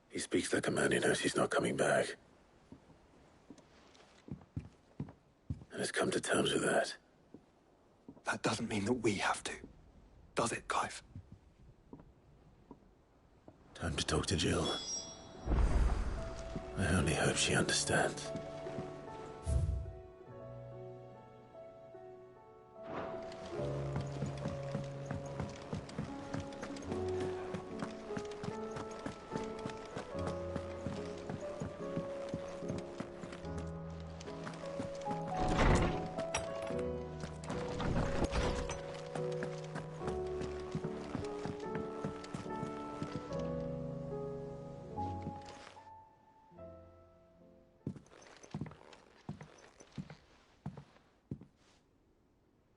He speaks like a man who knows he's not coming back. And has come to terms with that. That doesn't mean that we have to, does it, Clive? Time to talk to Jill. I only hope she understands.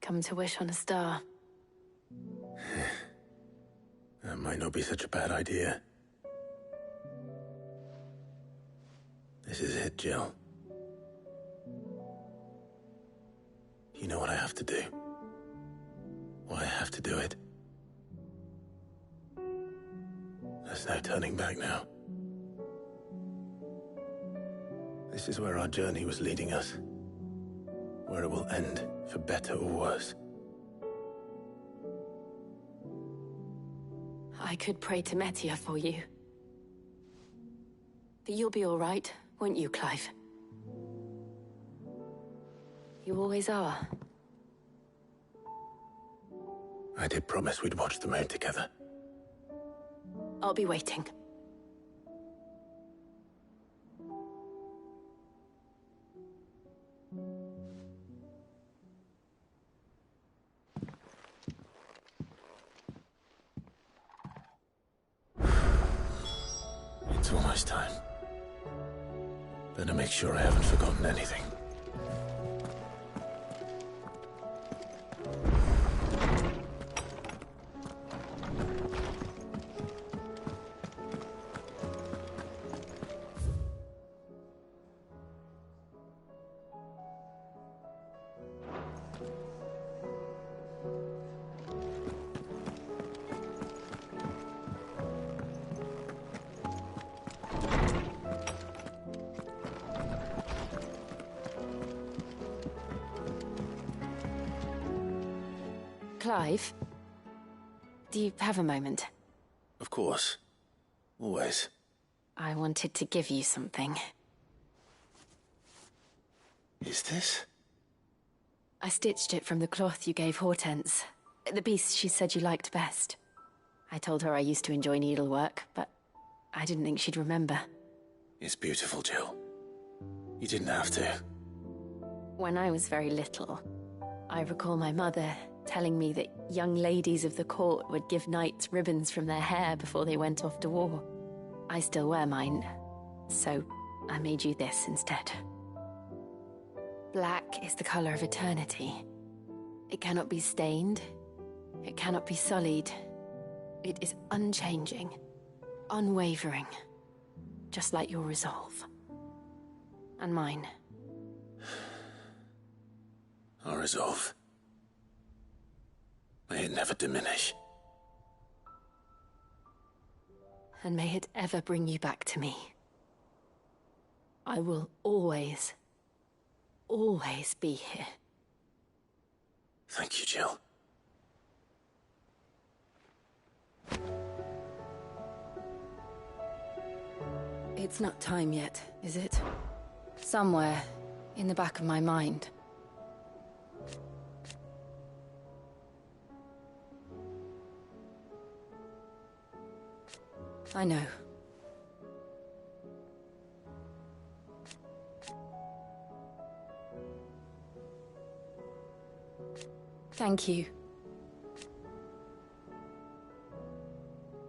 Come to wish on a star. That might not be such a bad idea. This is it, Jill. You know what I have to do. Why I have to do it. There's no turning back now. This is where our journey was leading us. Where it will end, for better or worse. I could pray to Metia for you. But you'll be all right, won't you, Clive? You always are. I did promise we'd watch the moon together. I'll be waiting. It's almost time. Better make sure I haven't forgotten anything. Clive? Do you have a moment? Of course. Always. I wanted to give you something. Is this? I stitched it from the cloth you gave Hortense. The piece she said you liked best. I told her I used to enjoy needlework, but I didn't think she'd remember. It's beautiful, Jill. You didn't have to. When I was very little, I recall my mother telling me that young ladies of the court would give knights ribbons from their hair before they went off to war. I still wear mine, so I made you this instead. Black is the color of eternity. It cannot be stained. It cannot be sullied. It is unchanging, unwavering, just like your resolve. And mine. Our resolve. May it never diminish. And may it ever bring you back to me. I will always, always be here. Thank you, Jill. It's not time yet, is it? Somewhere in the back of my mind. I know. Thank you.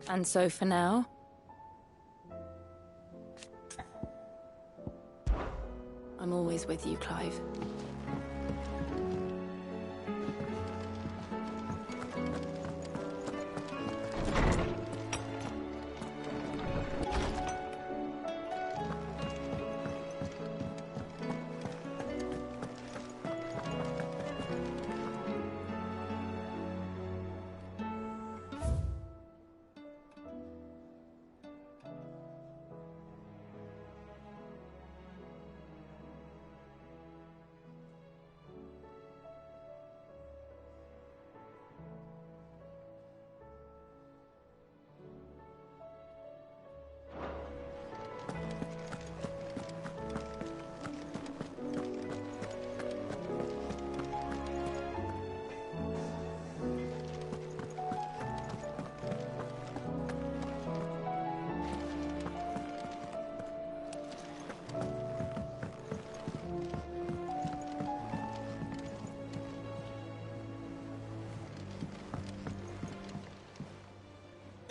And so for now, I'm always with you, Clive.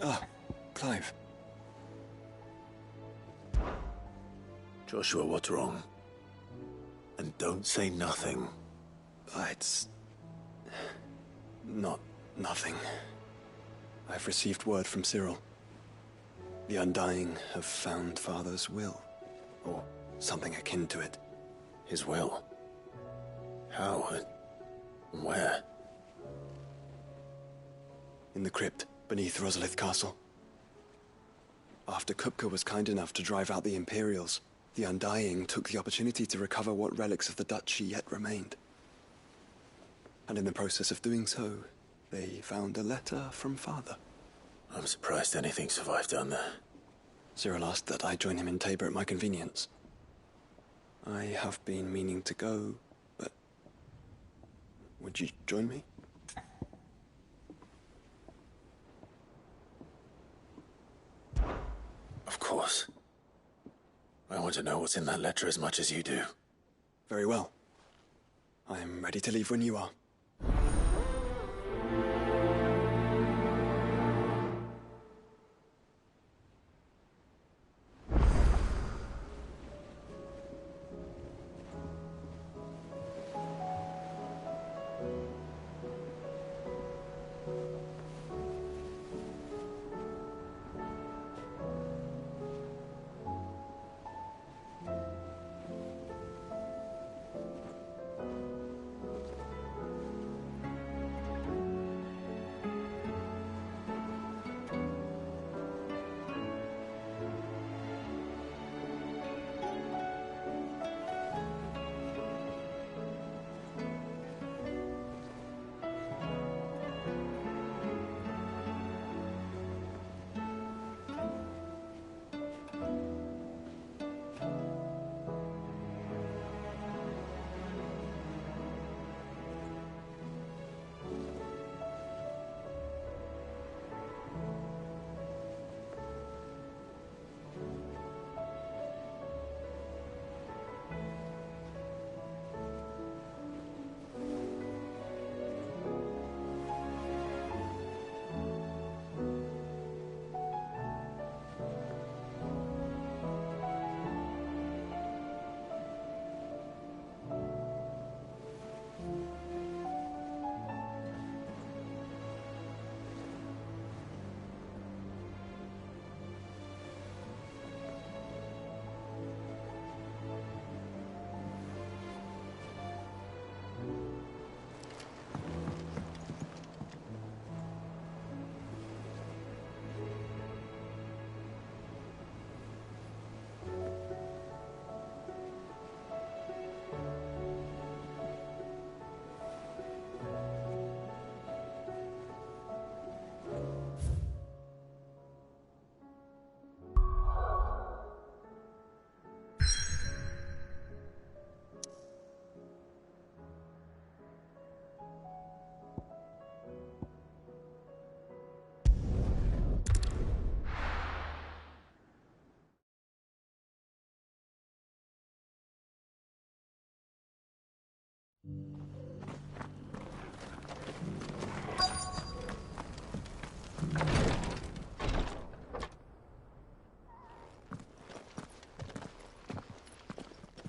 Ah, Clive. Joshua, what's wrong? And don't say nothing. It's... not nothing. I've received word from Cyril. The Undying have found Father's will. Or something akin to it. His will? How? And where? In the crypt beneath Rosalith Castle. After Kupka was kind enough to drive out the Imperials, the Undying took the opportunity to recover what relics of the Duchy yet remained. And in the process of doing so, they found a letter from Father. I'm surprised anything survived down there. Cyril asked that I join him in Tabor at my convenience. I have been meaning to go, but... would you join me? Of course. I want to know what's in that letter as much as you do. Very well. I am ready to leave when you are.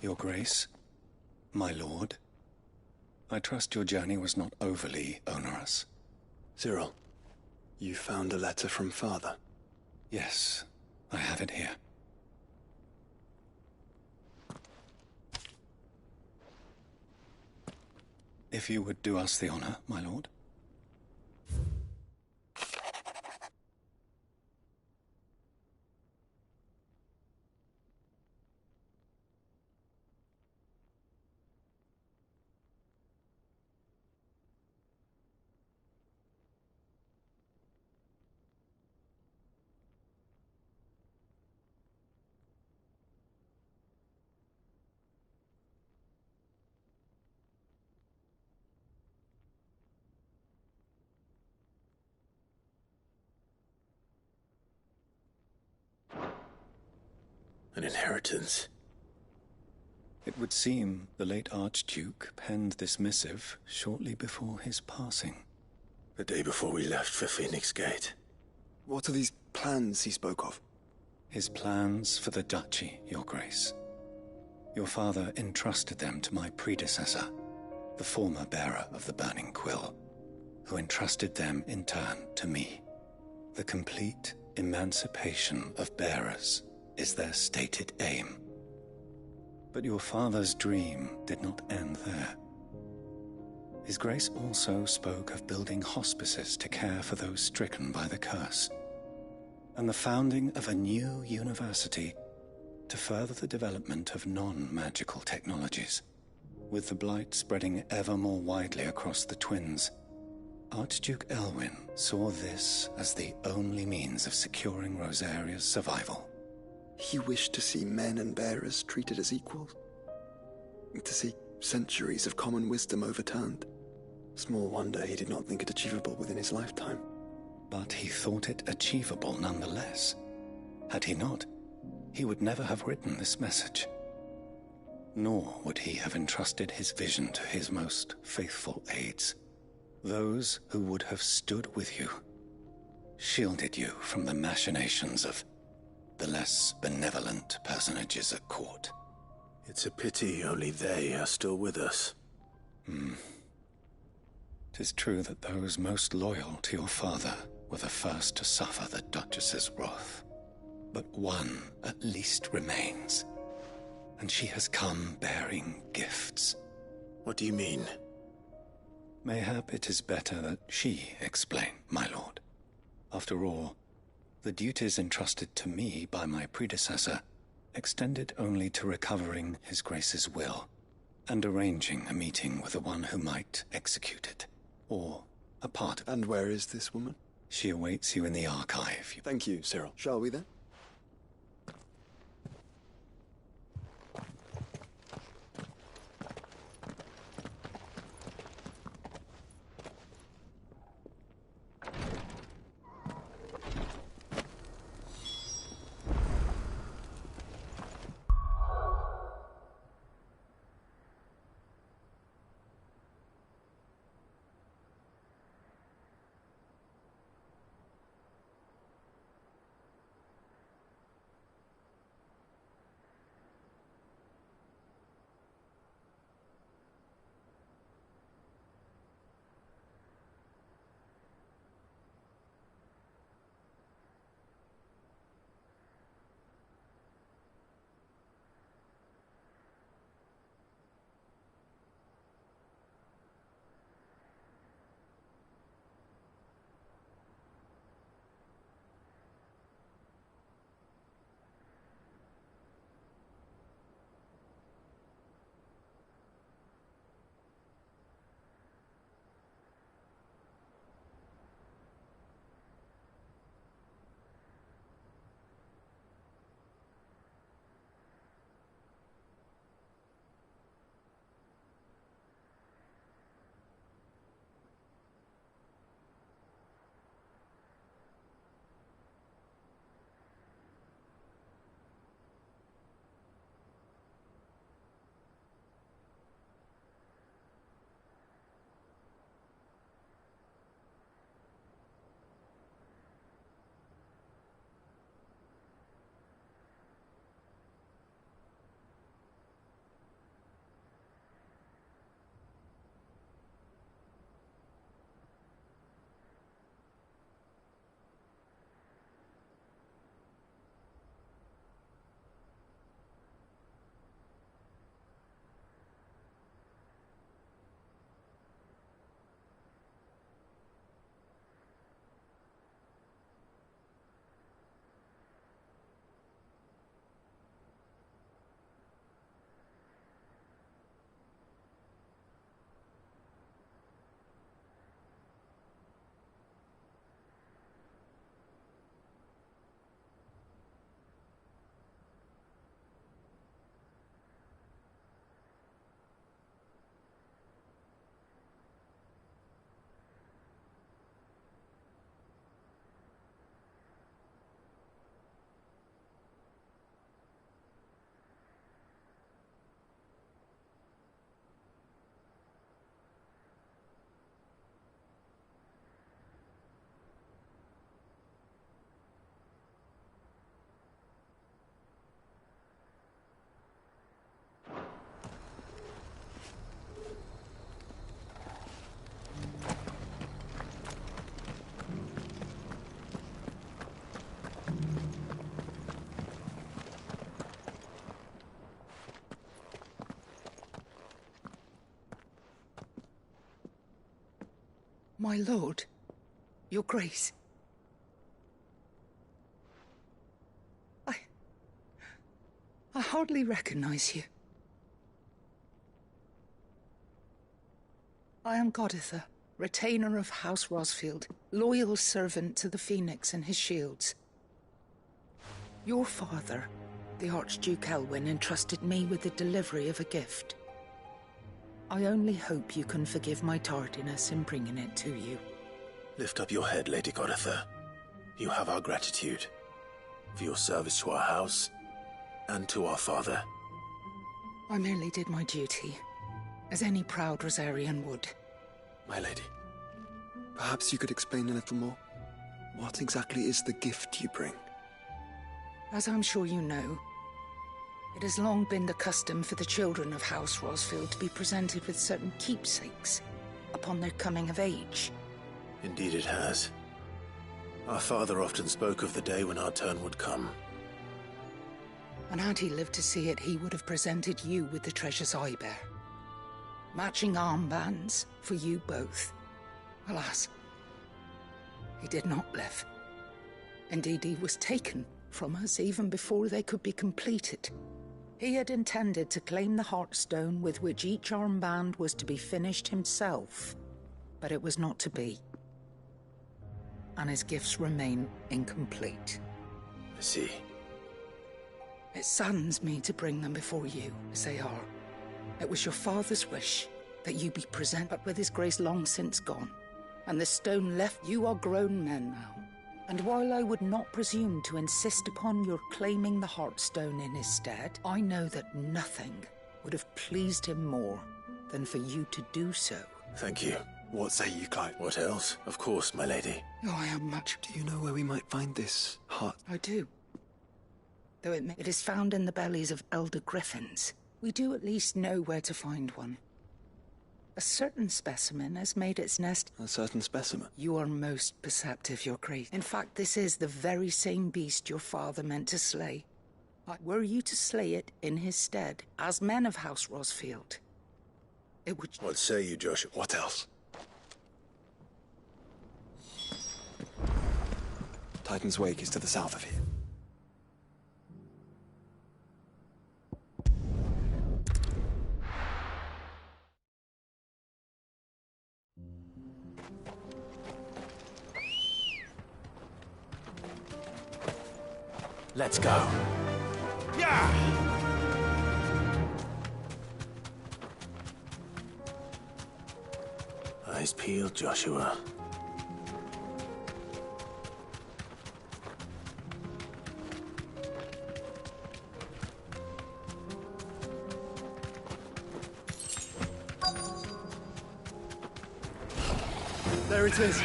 Your Grace, my lord, I trust your journey was not overly onerous. Cyril, you found a letter from Father? Yes, I have it here. If you would do us the honor, my lord. An inheritance. It would seem the late Archduke penned this missive shortly before his passing. The day before we left for Phoenix Gate. What are these plans he spoke of? His plans for the duchy, Your Grace. Your father entrusted them to my predecessor, the former bearer of the Burning Quill, who entrusted them in turn to me. The complete emancipation of bearers is their stated aim. But your father's dream did not end there. His Grace also spoke of building hospices to care for those stricken by the curse, and the founding of a new university to further the development of non-magical technologies. With the blight spreading ever more widely across the twins, Archduke Elwyn saw this as the only means of securing Rosaria's survival. He wished to see men and bearers treated as equals. To see centuries of common wisdom overturned. Small wonder he did not think it achievable within his lifetime. But he thought it achievable nonetheless. Had he not, he would never have written this message. Nor would he have entrusted his vision to his most faithful aides, those who would have stood with you, shielded you from the machinations of the less benevolent personages at court. It's a pity only they are still with us. 'Tis true that those most loyal to your father were the first to suffer the Duchess's wrath. But one at least remains, and she has come bearing gifts. What do you mean? Mayhap it is better that she explain, my lord. After all, the duties entrusted to me by my predecessor extended only to recovering His Grace's will and arranging a meeting with the one who might execute it, or a part of it. And where is this woman? She awaits you in the archive. Thank you, Cyril. Shall we then? My lord, your grace. I hardly recognize you. I am Goditha, retainer of House Rosfield, loyal servant to the Phoenix and his shields. Your father, the Archduke Elwyn, entrusted me with the delivery of a gift. I only hope you can forgive my tardiness in bringing it to you. Lift up your head, Lady Goditha. You have our gratitude for your service to our house and to our father. I merely did my duty, as any proud Rosarian would. My lady, perhaps you could explain a little more? What exactly is the gift you bring? As I'm sure you know, it has long been the custom for the children of House Rosfield to be presented with certain keepsakes upon their coming of age. Indeed it has. Our father often spoke of the day when our turn would come. And had he lived to see it, he would have presented you with the treasures I bear. Matching armbands for you both. Alas, he did not live. Indeed, he was taken from us even before they could be completed. He had intended to claim the Heartstone with which each armband was to be finished himself, but it was not to be. And his gifts remain incomplete. I see. It saddens me to bring them before you, as they are. It was your father's wish that you be present, but with his grace long since gone, and the stone left, you are grown men now. And while I would not presume to insist upon your claiming the Heartstone in his stead, I know that nothing would have pleased him more than for you to do so. Thank you. What say you, Clive? What else? Of course, my lady. Oh, I am much... Do you know where we might find this heart? I do. Though it is found in the bellies of elder griffins, we do at least know where to find one. A certain specimen has made its nest... A certain specimen? You are most perceptive, your grace. In fact, this is the very same beast your father meant to slay. Were you to slay it in his stead, as men of House Rosfield, it would... What say you, Joshua? What else? Titan's Wake is to the south of here. Let's go. Yeah! Eyes peeled, Joshua. There it is.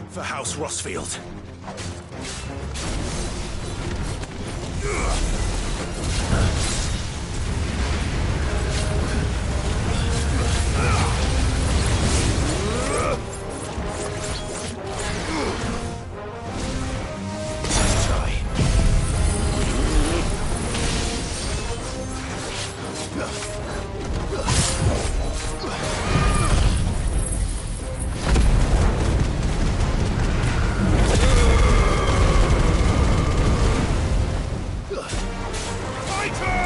For House Rosfield. Fighter!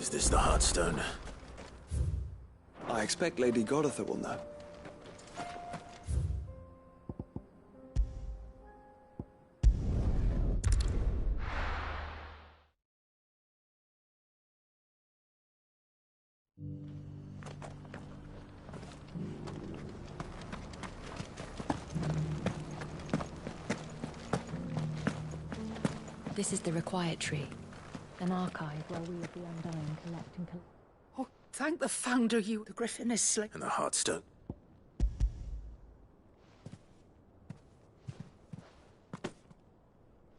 Is this the Heartstone? I expect Lady Goditha will know. This is the Required Tree, an archive where we of the Undying collect and collect. Oh, thank the Founder the Griffin is slain. And the Heartstone.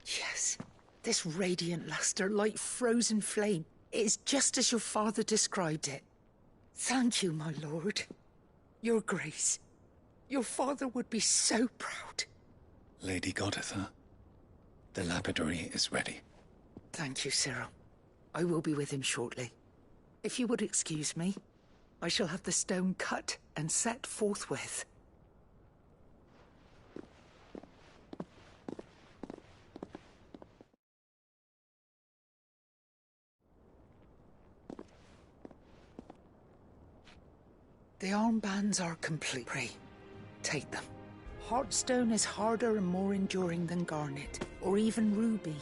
Yes, this radiant luster like frozen flame. It is just as your father described it. Thank you, my lord. Your Grace. Your father would be so proud. Lady Goditha, the lapidary is ready. Thank you, Cyril. I will be with him shortly. If you would excuse me, I shall have the stone cut and set forthwith. The armbands are complete. Pray, take them. Heartstone is harder and more enduring than garnet, or even ruby.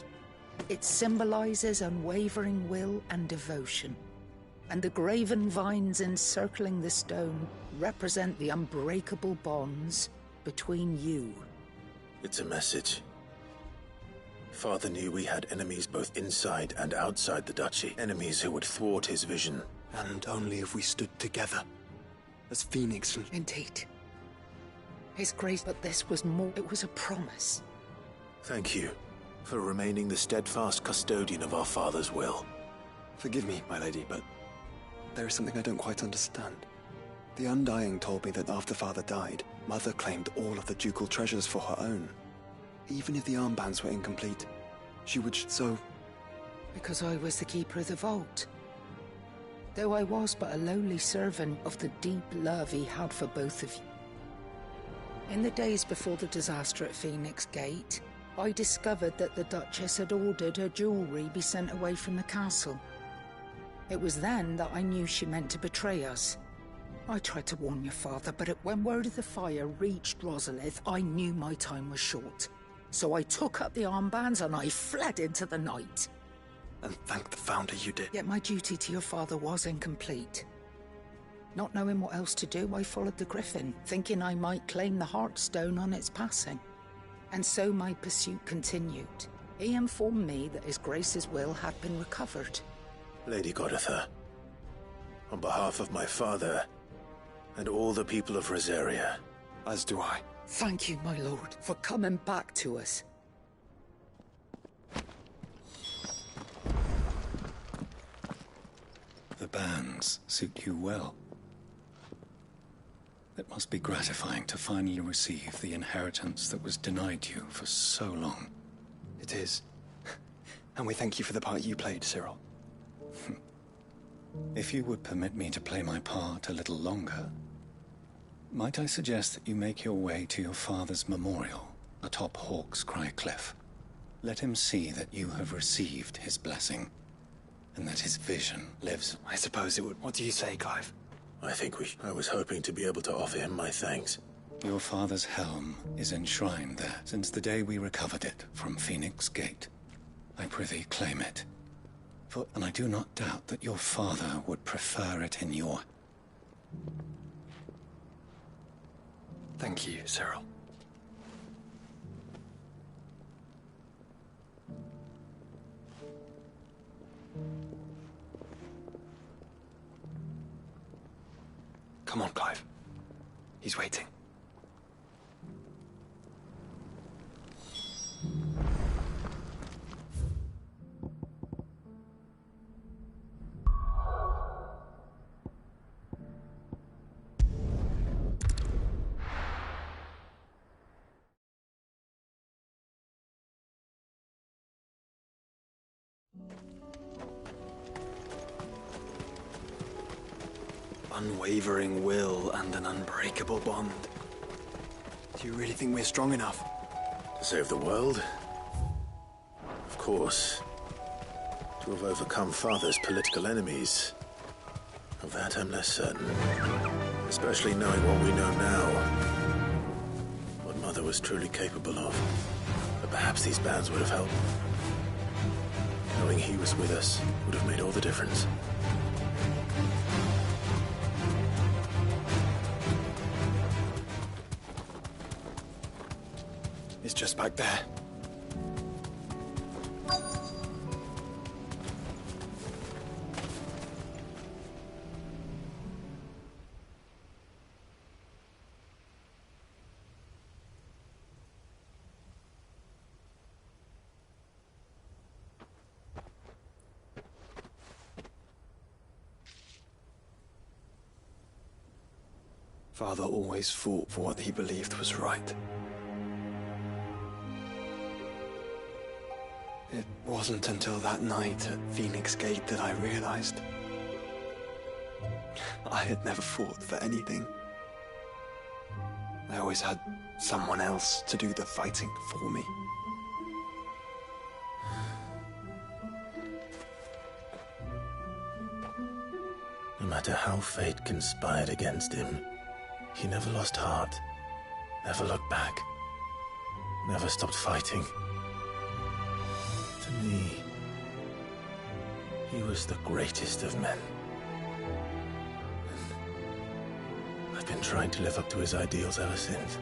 It symbolizes unwavering will and devotion. And the graven vines encircling the stone represent the unbreakable bonds between you. It's a message. Father knew we had enemies both inside and outside the duchy. Enemies who would thwart his vision. And only if we stood together. As Phoenix and... Indeed. His Grace, but this was more. It was a promise. Thank you for remaining the steadfast custodian of our father's will. Forgive me, my lady, but there is something I don't quite understand. The Undying told me that after Father died, Mother claimed all of the ducal treasures for her own. Even if the armbands were incomplete, she would so... Because I was the keeper of the vault. Though I was but a lowly servant of the deep love he had for both of you. In the days before the disaster at Phoenix Gate, I discovered that the Duchess had ordered her jewelry be sent away from the castle. It was then that I knew she meant to betray us. I tried to warn your father, but when word of the fire reached Rosalith, I knew my time was short. So I took up the armbands and I fled into the night. And thank the Founder you did. Yet my duty to your father was incomplete. Not knowing what else to do, I followed the Griffin, thinking I might claim the Heartstone on its passing. And so my pursuit continued. He informed me that His Grace's will had been recovered. Lady Goditha, on behalf of my father and all the people of Rosaria. As do I. Thank you, my lord, for coming back to us. The bands suit you well. It must be gratifying to finally receive the inheritance that was denied you for so long. It is. And we thank you for the part you played, Cyril. If you would permit me to play my part a little longer, might I suggest that you make your way to your father's memorial atop Hawk's Cry Cliff? Let him see that you have received his blessing, and that his vision lives. I suppose it would. What do you say, Clive? I was hoping to be able to offer him my thanks. Your father's helm is enshrined there since the day we recovered it from Phoenix Gate. I prithee claim it. And I do not doubt that your father would prefer it in your... Thank you, Cyril. Come on, Clive. He's waiting. Unwavering will and an unbreakable bond. Do you really think we're strong enough? To save the world? Of course. To have overcome Father's political enemies. Of that I'm less certain. Especially knowing what we know now. What Mother was truly capable of. But perhaps these bands would have helped. Knowing he was with us would have made all the difference. It's just back there. Father always fought for what he believed was right. It wasn't until that night at Phoenix Gate that I realized I had never fought for anything. I always had someone else to do the fighting for me. No matter how fate conspired against him, he never lost heart, never looked back, never stopped fighting. To me, he was the greatest of men. And I've been trying to live up to his ideals ever since.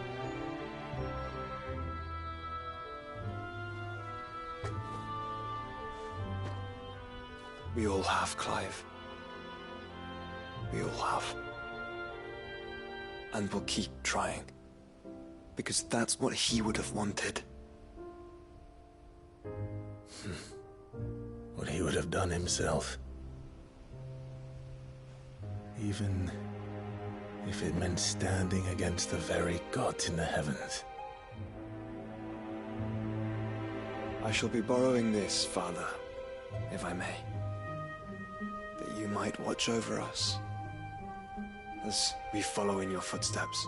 We all have, Clive. We all have. And we'll keep trying. Because that's what he would have wanted. What he would have done himself. Even if it meant standing against the very gods in the heavens. I shall be borrowing this, Father, if I may. That you might watch over us as we follow in your footsteps.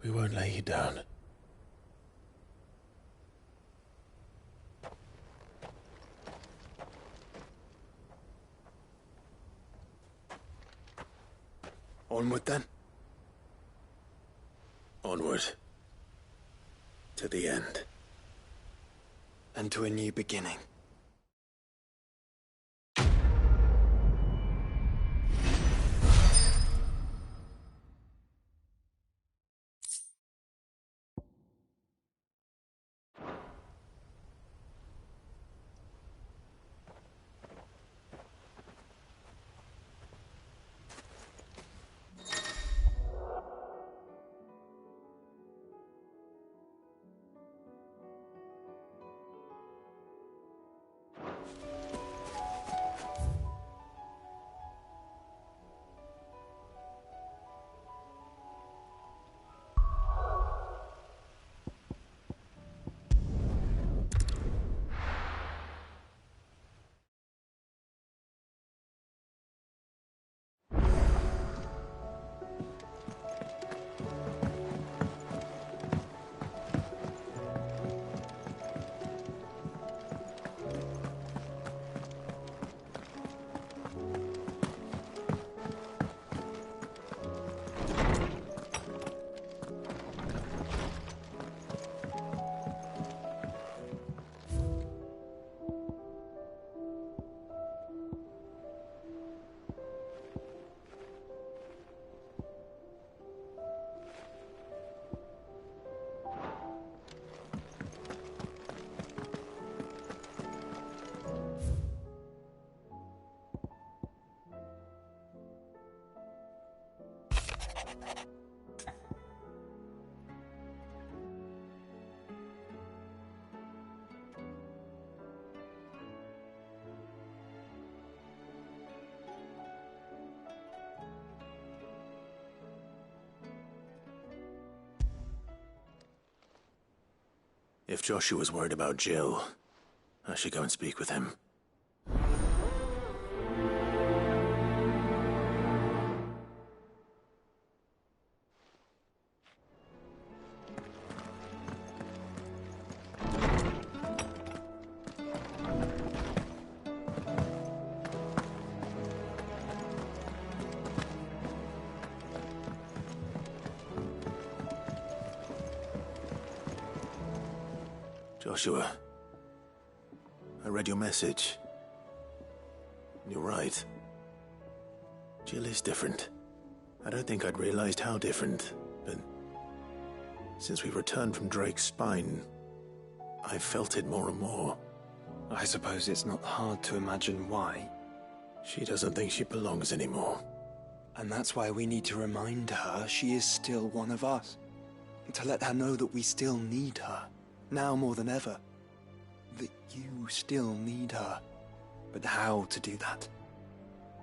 We won't lay you down. Onward then. Onward. To the end. And to a new beginning. If Joshua's worried about Jill, I should go and speak with him. Joshua, I read your message. You're right. Jill is different. I don't think I'd realized how different, but since we returned from Drake's spine, I've felt it more and more. I suppose it's not hard to imagine why. She doesn't think she belongs anymore. And that's why we need to remind her she is still one of us. To let her know that we still need her. Now more than ever. That you still need her. But how to do that?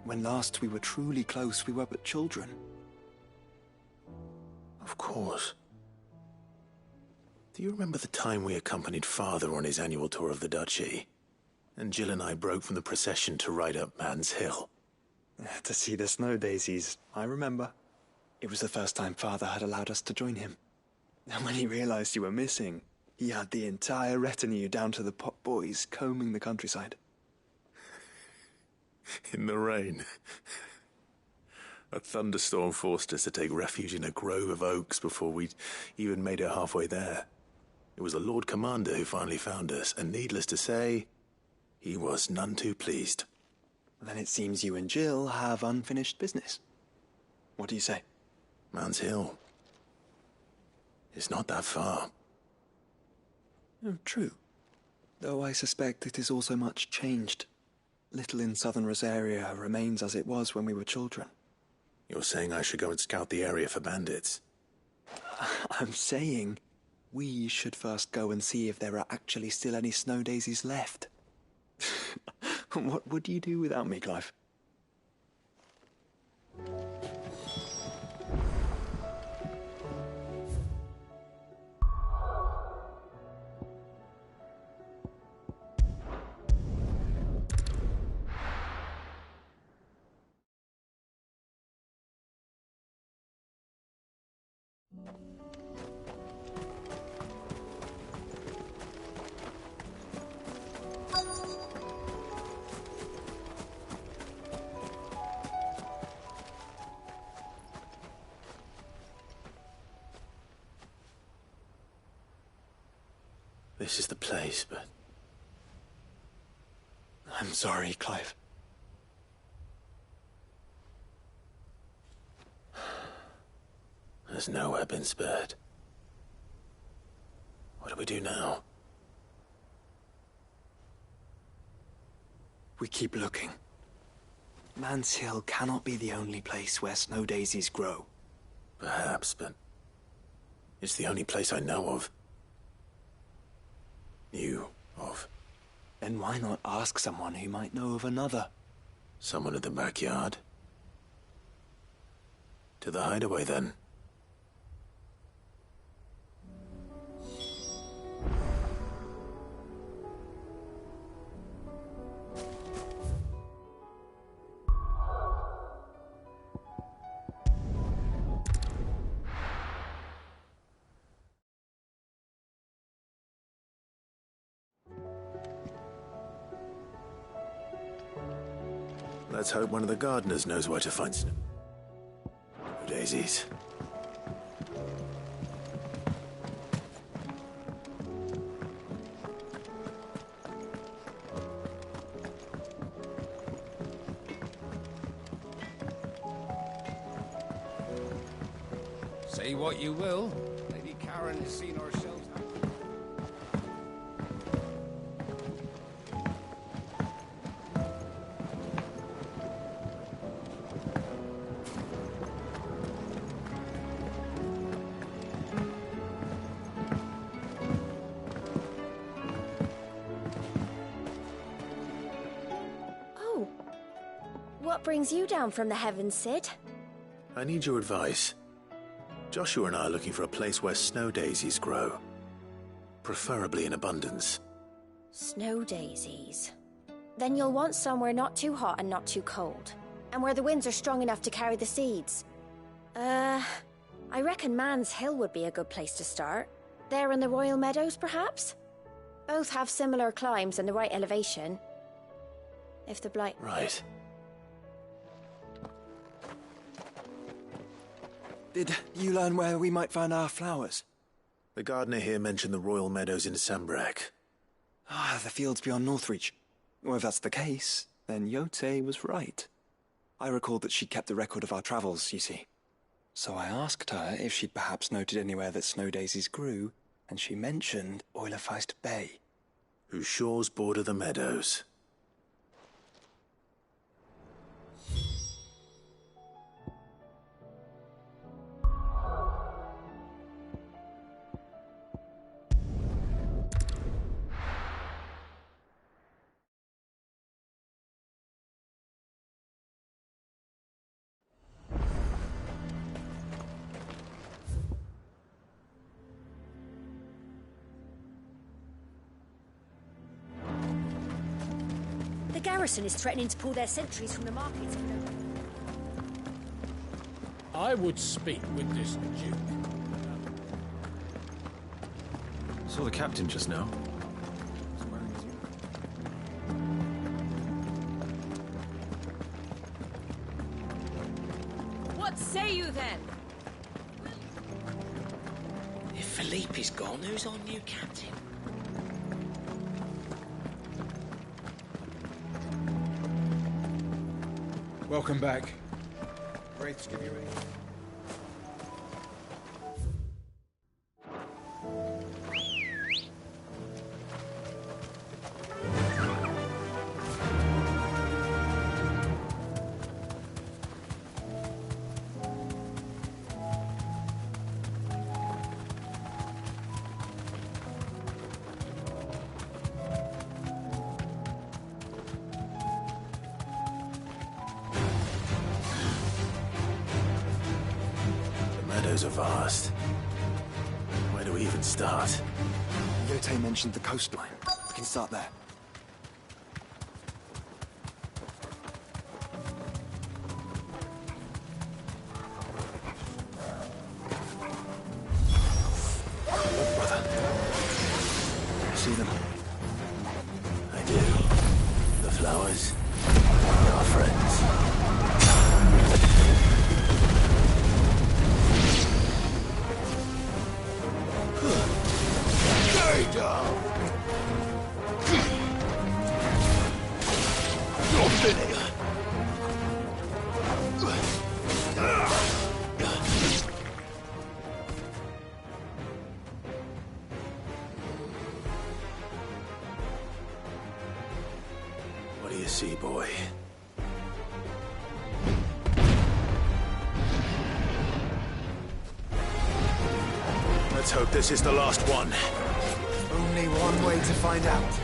When last we were truly close, we were but children. Of course. Do you remember the time we accompanied Father on his annual tour of the Duchy? And Jill and I broke from the procession to ride up Man's Hill. To see the snow daisies, I remember. It was the first time Father had allowed us to join him. And when he realized you were missing, he had the entire retinue down to the pot boys combing the countryside. In the rain. A thunderstorm forced us to take refuge in a grove of oaks before we'd even made it halfway there. It was the Lord Commander who finally found us, and needless to say, he was none too pleased. Then it seems you and Jill have unfinished business. What do you say? Man's Hill. It's not that far. Oh, true. Though I suspect it is also much changed. Little in southern Rosaria remains as it was when we were children. You're saying I should go and scout the area for bandits? I'm saying we should first go and see if there are actually still any snow daisies left. What would you do without me, Clive? This is the place, but... I'm sorry, Clive. Has nowhere been spared. What do we do now? We keep looking. Man's Hill cannot be the only place where snow daisies grow. Perhaps, but... it's the only place I know of. Knew of. Then why not ask someone who might know of another? Someone in the backyard? To the hideaway, then. Let's hope one of the gardeners knows where to find snow daisies. Say what you will, Lady Karen has seen ourselves. What brings you down from the heavens, Sid? I need your advice. Joshua and I are looking for a place where snow daisies grow. preferably in abundance. Snow daisies. Then you'll want somewhere not too hot and not too cold, and where the winds are strong enough to carry the seeds. I reckon Man's Hill would be a good place to start. There in the Royal Meadows, perhaps? Both have similar climbs and the right elevation. If the blight... Right. Did you learn where we might find our flowers? The gardener here mentioned the Royal Meadows in Sambrak. Ah, the fields beyond Northreach. Well, if that's the case, then Yote was right. I recalled that she kept the record of our travels, you see. So I asked her if she'd perhaps noted anywhere that snow daisies grew, and she mentioned Oilefeist Bay. Whose shores border the meadows. The garrison is threatening to pull their sentries from the markets. I would speak with this Duke. Saw the captain just now. What say you then? If Philippe's gone, who's our new captain? Welcome back. Wraiths give you aid. Are vast. Where do we even start? Yote mentioned the coastline. We can start there. Look, brother. See them? I do. The flowers. Our friends. What do you see, boy? Let's hope this is the last one. Only one way to find out.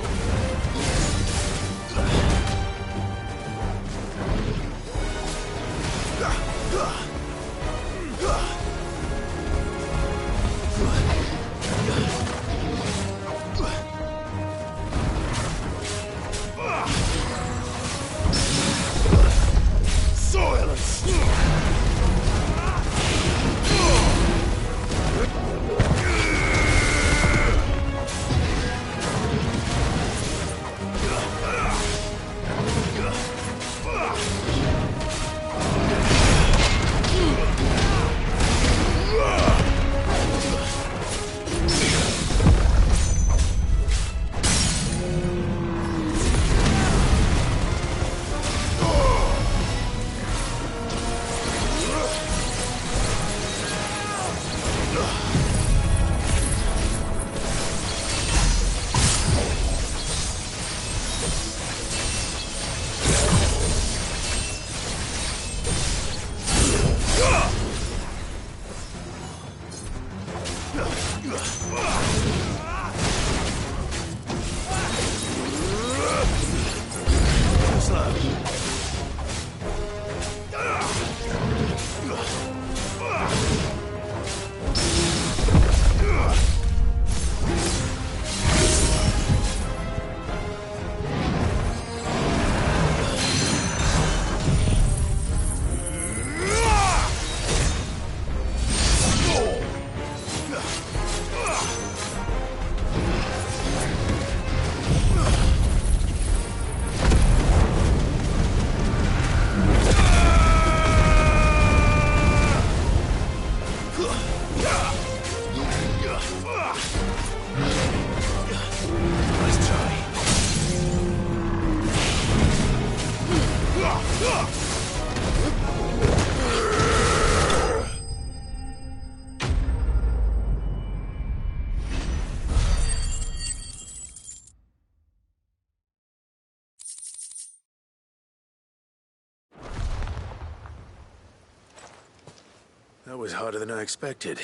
That was harder than I expected.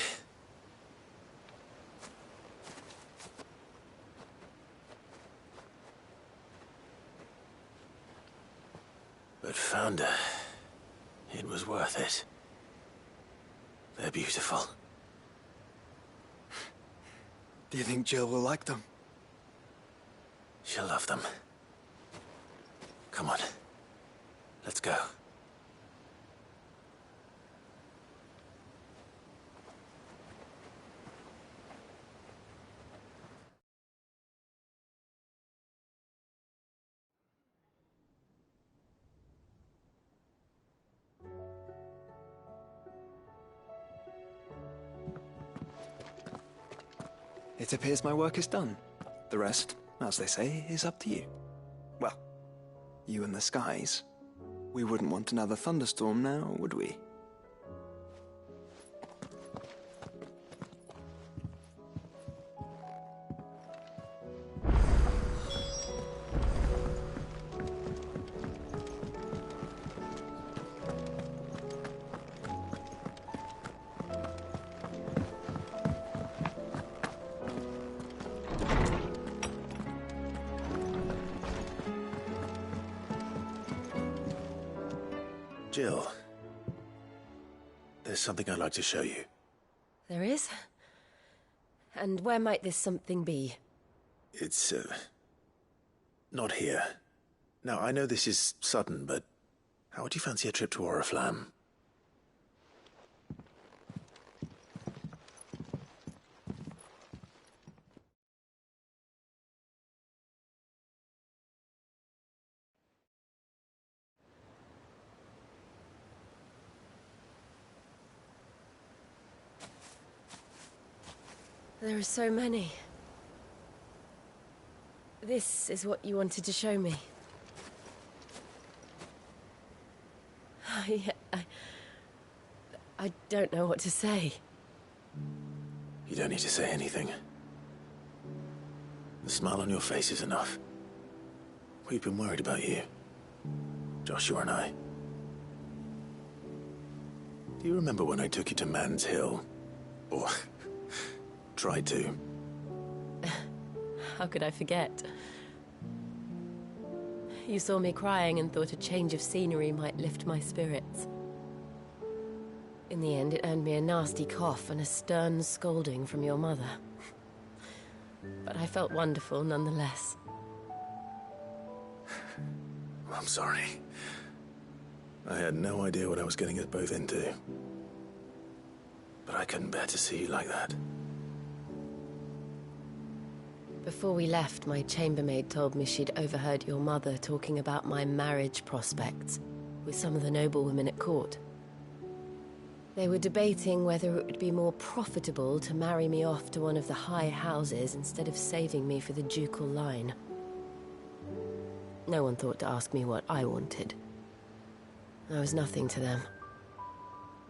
But found her. It was worth it. They're beautiful. Do you think Jill will like them? She'll love them. Come on. Let's go. It appears my work is done. The rest, as they say, is up to you. Well, you and the skies. We wouldn't want another thunderstorm now, would we? Jill, there's something I'd like to show you. There is? And where might this something be? It's, not here. Now, I know this is sudden, but how would you fancy a trip to Oriflamme? There are so many. This is what you wanted to show me. I don't know what to say. You don't need to say anything. The smile on your face is enough. We've been worried about you. Joshua and I. Do you remember when I took you to Man's Hill? Or tried to? How could I forget? You saw me crying and thought a change of scenery might lift my spirits. In the end, it earned me a nasty cough and a stern scolding from your mother. But I felt wonderful nonetheless. I'm sorry. I had no idea what I was getting us both into. But I couldn't bear to see you like that. Before we left, my chambermaid told me she'd overheard your mother talking about my marriage prospects with some of the noblewomen at court. They were debating whether it would be more profitable to marry me off to one of the high houses instead of saving me for the ducal line. No one thought to ask me what I wanted. I was nothing to them.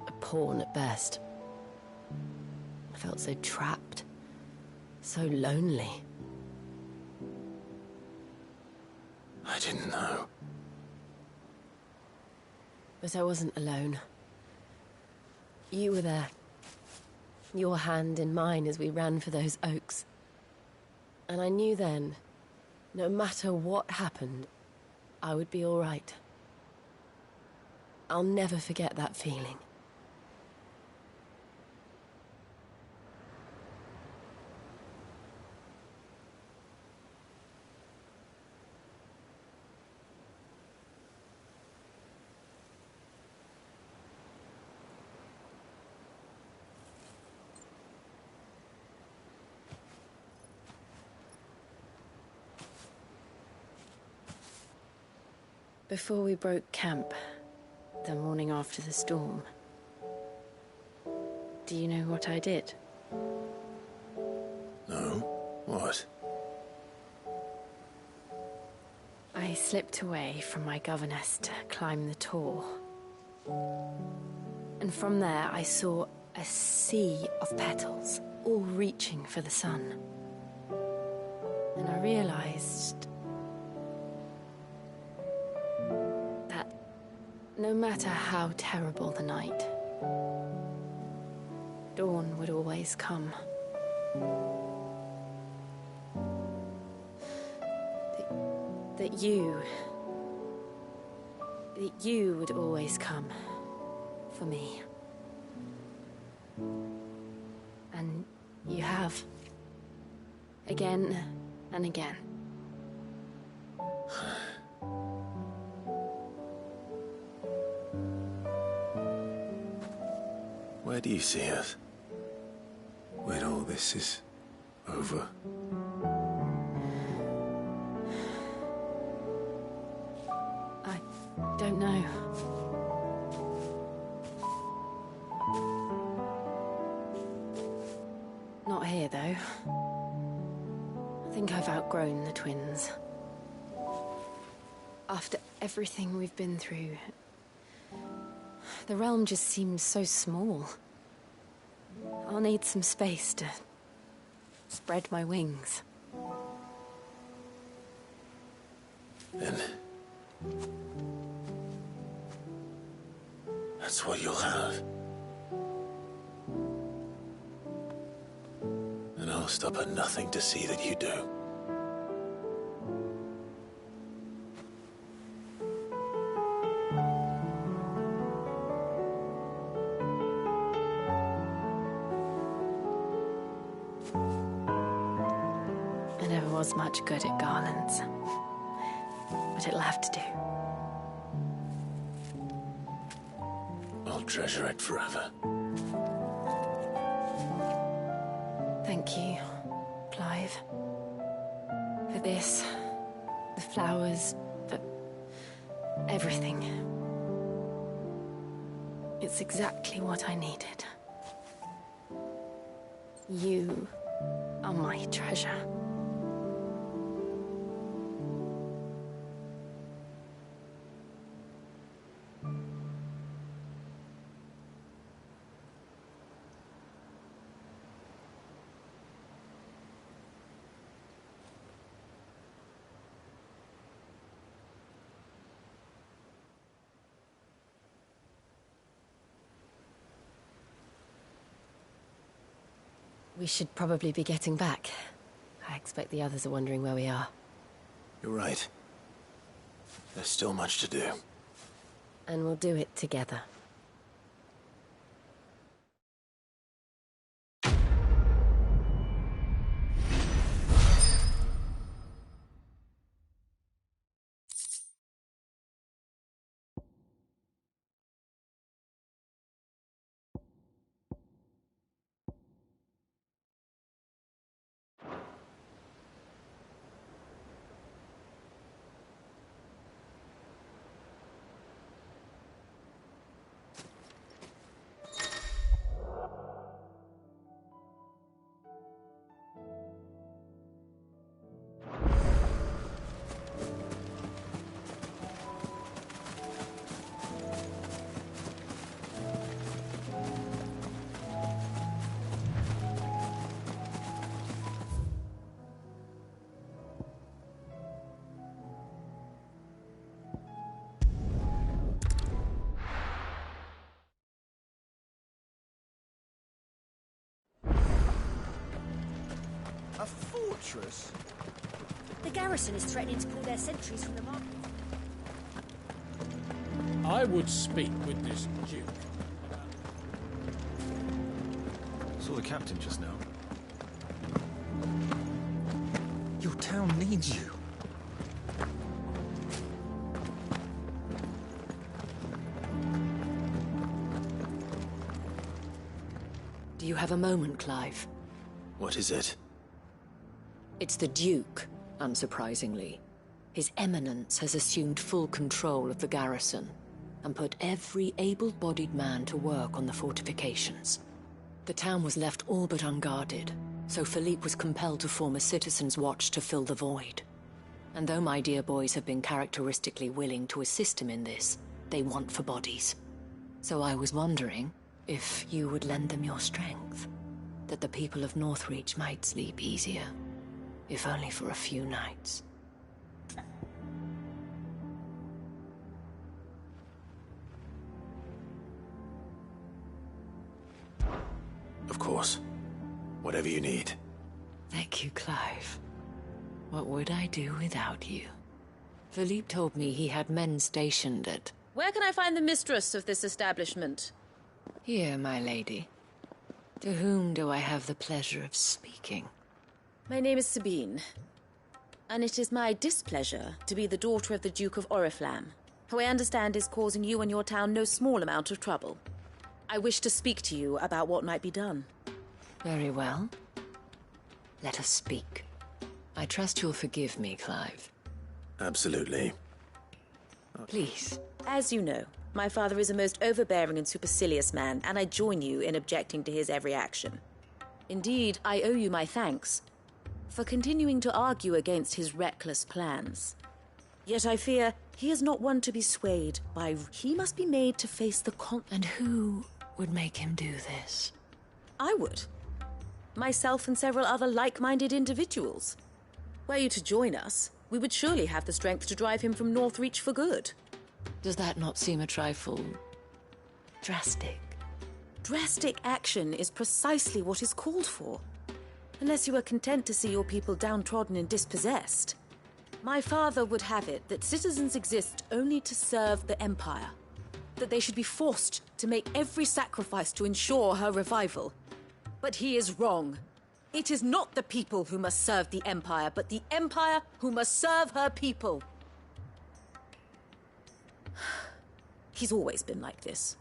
A pawn at best. I felt so trapped, so lonely. I didn't know. But I wasn't alone. You were there. Your hand in mine as we ran for those oaks. And I knew then, no matter what happened, I would be all right. I'll never forget that feeling. Before we broke camp, the morning after the storm, do you know what I did? No? What? I I slipped away from my governess to climb the tor. And from there I saw a sea of petals, all reaching for the sun. And I realized that no matter how terrible the night, dawn would always come. That you would always come for me. And you have. Again and again. Where do you see us? When all this is over? I don't know. Not here, though. I think I've outgrown the twins. After everything we've been through, the realm just seems so small. I'll need some space to spread my wings. Then that's what you'll have. And I'll stop at nothing to see that you do. I never was much good at garlands, but it'll have to do. I'll treasure it forever. Thank you, Clive. For this, the flowers, for everything. It's exactly what I needed. You are my treasure. We should probably be getting back. I expect the others are wondering where we are. You're right. There's still much to do. And we'll do it together. A fortress? The garrison is threatening to pull their sentries from the market. I would speak with this duke. Saw the captain just now. Your town needs you. Do you have a moment, Clive? What is it? It's the Duke, unsurprisingly. His Eminence has assumed full control of the garrison and put every able-bodied man to work on the fortifications. The town was left all but unguarded, so Philippe was compelled to form a citizen's watch to fill the void. And though my dear boys have been characteristically willing to assist him in this, they want for bodies. So I was wondering if you would lend them your strength, that the people of Northreach might sleep easier, if only for a few nights. Of course. Whatever you need. Thank you, Clive. What would I do without you? Philippe told me he had men stationed at... Where can I find the mistress of this establishment? Here, my lady. To whom do I have the pleasure of speaking? My name is Sabine, and it is my displeasure to be the daughter of the Duke of Oriflamme, who I understand is causing you and your town no small amount of trouble. I wish to speak to you about what might be done. Very well. Let us speak. I trust you'll forgive me, Clive. Absolutely. Please. As you know, my father is a most overbearing and supercilious man, and I join you in objecting to his every action. Indeed, I owe you my thanks for continuing to argue against his reckless plans. Yet I fear he is not one to be swayed by... He must be made to face the And who would make him do this? I would. Myself and several other like-minded individuals. Were you to join us, we would surely have the strength to drive him from Northreach for good. Does that not seem a trifle... drastic? Drastic action is precisely what is called for. Unless you are content to see your people downtrodden and dispossessed. My father would have it that citizens exist only to serve the Empire. That they should be forced to make every sacrifice to ensure her revival. But he is wrong. It is not the people who must serve the Empire, but the Empire who must serve her people. He's always been like this.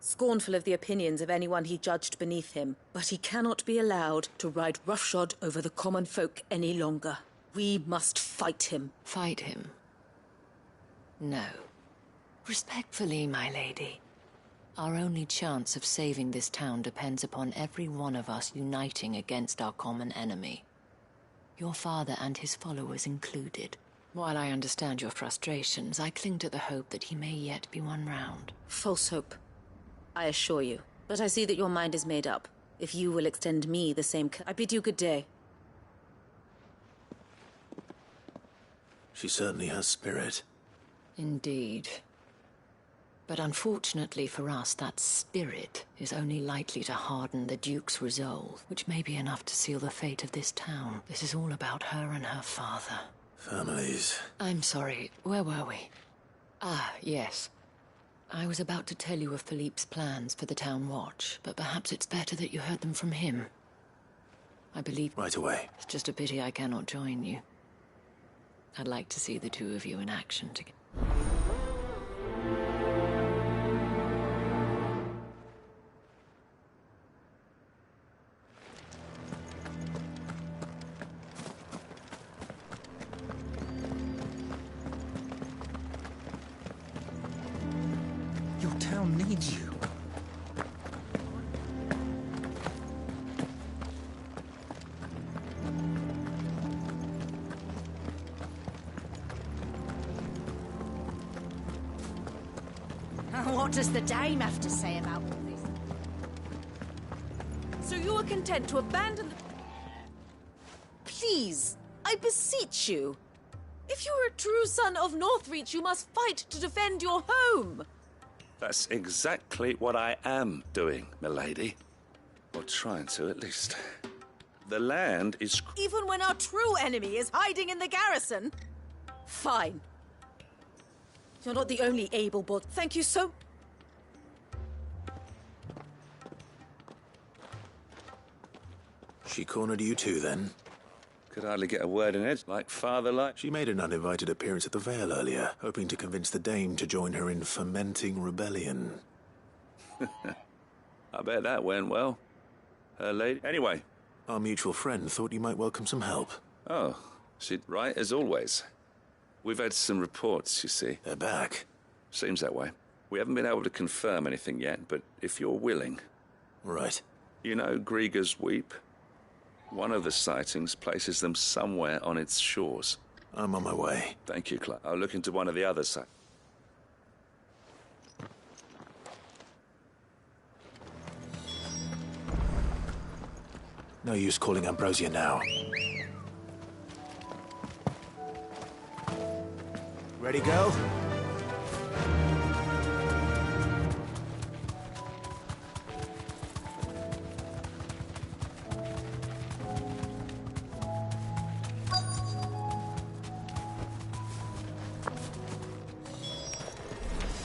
Scornful of the opinions of anyone he judged beneath him, but he cannot be allowed to ride roughshod over the common folk any longer. We must fight him. Fight him? No. Respectfully, my lady. Our only chance of saving this town depends upon every one of us uniting against our common enemy. Your father and his followers included. While I understand your frustrations, I cling to the hope that he may yet be won round. False hope, I assure you. But I see that your mind is made up. If you will extend me the same... I bid you good day. She certainly has spirit. Indeed. But unfortunately for us, that spirit is only likely to harden the Duke's resolve, which may be enough to seal the fate of this town. This is all about her and her father. Families. I'm sorry, where were we? Ah, yes. I was about to tell you of Philippe's plans for the town watch, but perhaps it's better that you heard them from him. I believe... Right away. It's just a pity I cannot join you. I'd like to see the two of you in action together. Your town needs you. What does the dame have to say about all this? So you are content to abandon the... Please, I beseech you. If you are a true son of Northreach, you must fight to defend your home. That's exactly what I am doing, milady. Or trying to, at least. The land is... Even when our true enemy is hiding in the garrison? Fine. You're not the only able-bodied... Thank you so... She cornered you too, then? Could hardly get a word in it, like father-like. She made an uninvited appearance at the Vale earlier, hoping to convince the Dame to join her in fomenting rebellion. I bet that went well. Her lady... Anyway. Our mutual friend thought you might welcome some help. Oh, she'd right as always. We've had some reports, you see. They're back. Seems that way. We haven't been able to confirm anything yet, but if you're willing... Right. You know Grieger's Weep? One of the sightings places them somewhere on its shores. I'm on my way. Thank you, Clark. I'll look into one of the other sites. No use calling Ambrosia now. Ready, go?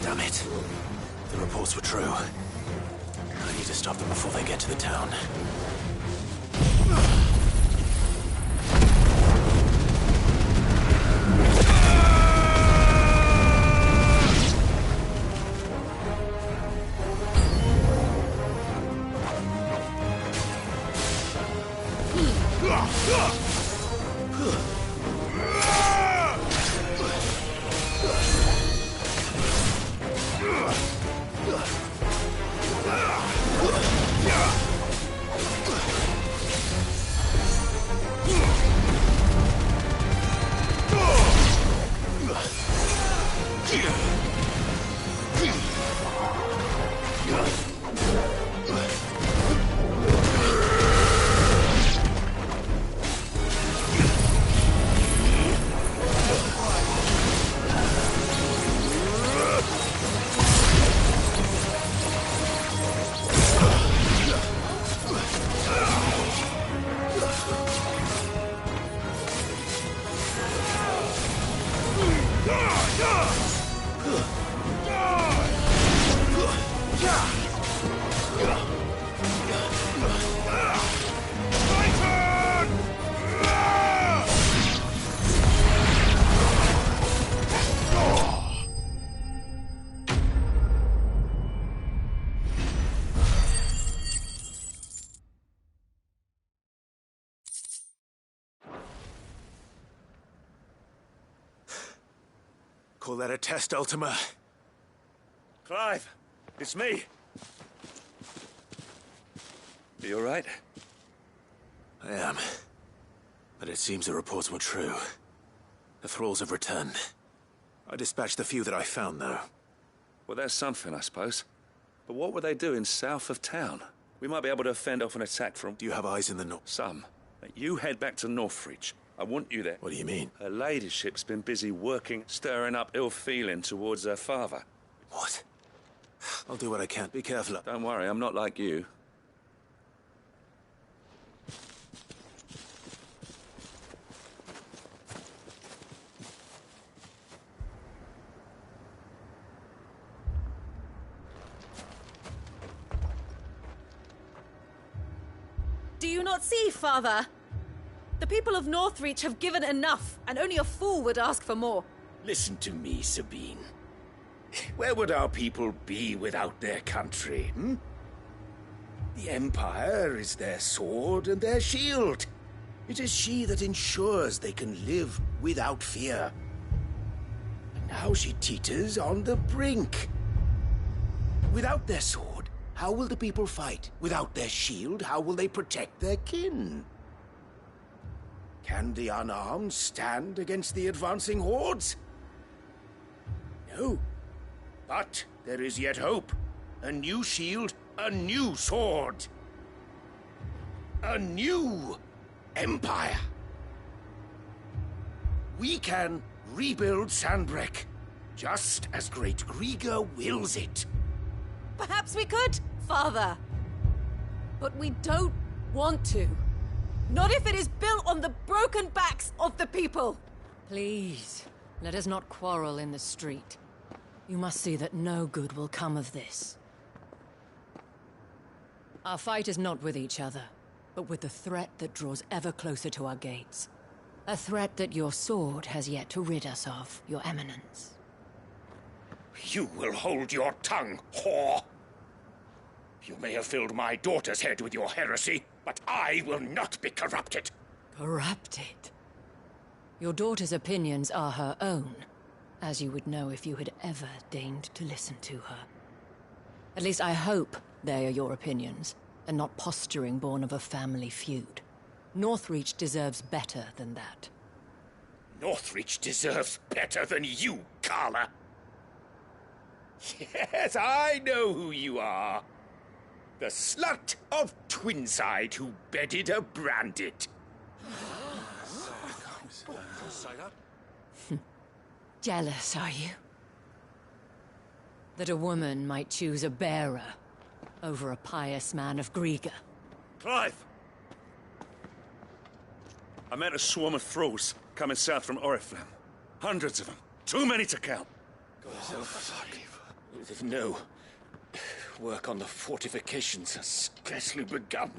Damn it. The reports were true. I need to stop them before they get to the town. Call that a test, Ultima? Clive, it's me. Are you all right? I am. But it seems the reports were true. The thralls have returned. I dispatched the few that I found, though. Well, that's something, I suppose. But what were they doing south of town? We might be able to fend off an attack from... Do you have eyes in the north? Some. You head back to Northreach. I want you there. What do you mean? Her ladyship's been busy working, stirring up ill feeling towards her father. What? I'll do what I can. Be careful. Don't worry, I'm not like you. Do you not see, Father? The people of Northreach have given enough, and only a fool would ask for more. Listen to me, Sabine. Where would our people be without their country, hmm? The Empire is their sword and their shield. It is she that ensures they can live without fear. And now she teeters on the brink. Without their sword, how will the people fight? Without their shield, how will they protect their kin? Can the unarmed stand against the advancing hordes? No. But there is yet hope. A new shield, a new sword. A new empire. We can rebuild Sandbreck, just as Great Grieger wills it. Perhaps we could, Father. But we don't want to. Not if it is built on the broken backs of the people. Please, let us not quarrel in the street. You must see that no good will come of this. Our fight is not with each other, but with the threat that draws ever closer to our gates. A threat that your sword has yet to rid us of, Your Eminence. You will hold your tongue, whore! You may have filled my daughter's head with your heresy, but I will not be corrupted. Corrupted? Your daughter's opinions are her own, as you would know if you had ever deigned to listen to her. At least I hope they are your opinions, and not posturing born of a family feud. Northreach deserves better than that. Northreach deserves better than you, Carla. Yes, I know who you are. The slut of Twinside who bedded a Branded. Jealous, are you? That a woman might choose a bearer over a pious man of Griega. Clive! I met a swarm of thralls coming south from Oriflamme. Hundreds of them. Too many to count. No. Work on the fortifications has scarcely begun.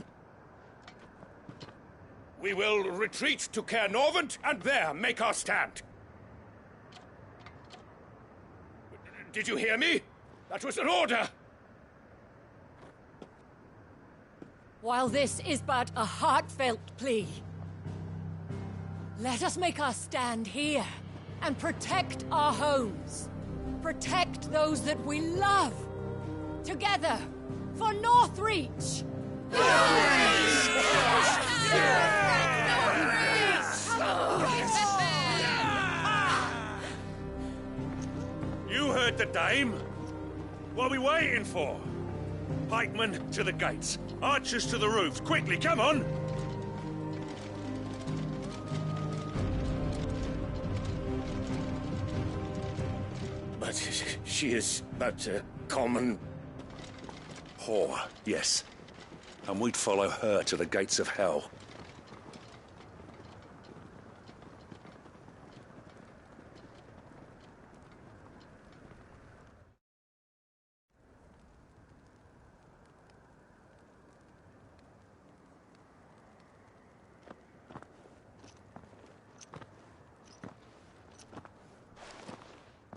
We will retreat to Caer Norvent and there make our stand. Did you hear me? That was an order! While this is but a heartfelt plea, let us make our stand here and protect our homes. Protect those that we love. Together, for Northreach! You heard the dame. What are we waiting for? Pikemen to the gates. Archers to the roofs. Quickly, come on! But she is but a common... whore, yes. And we'd follow her to the gates of hell.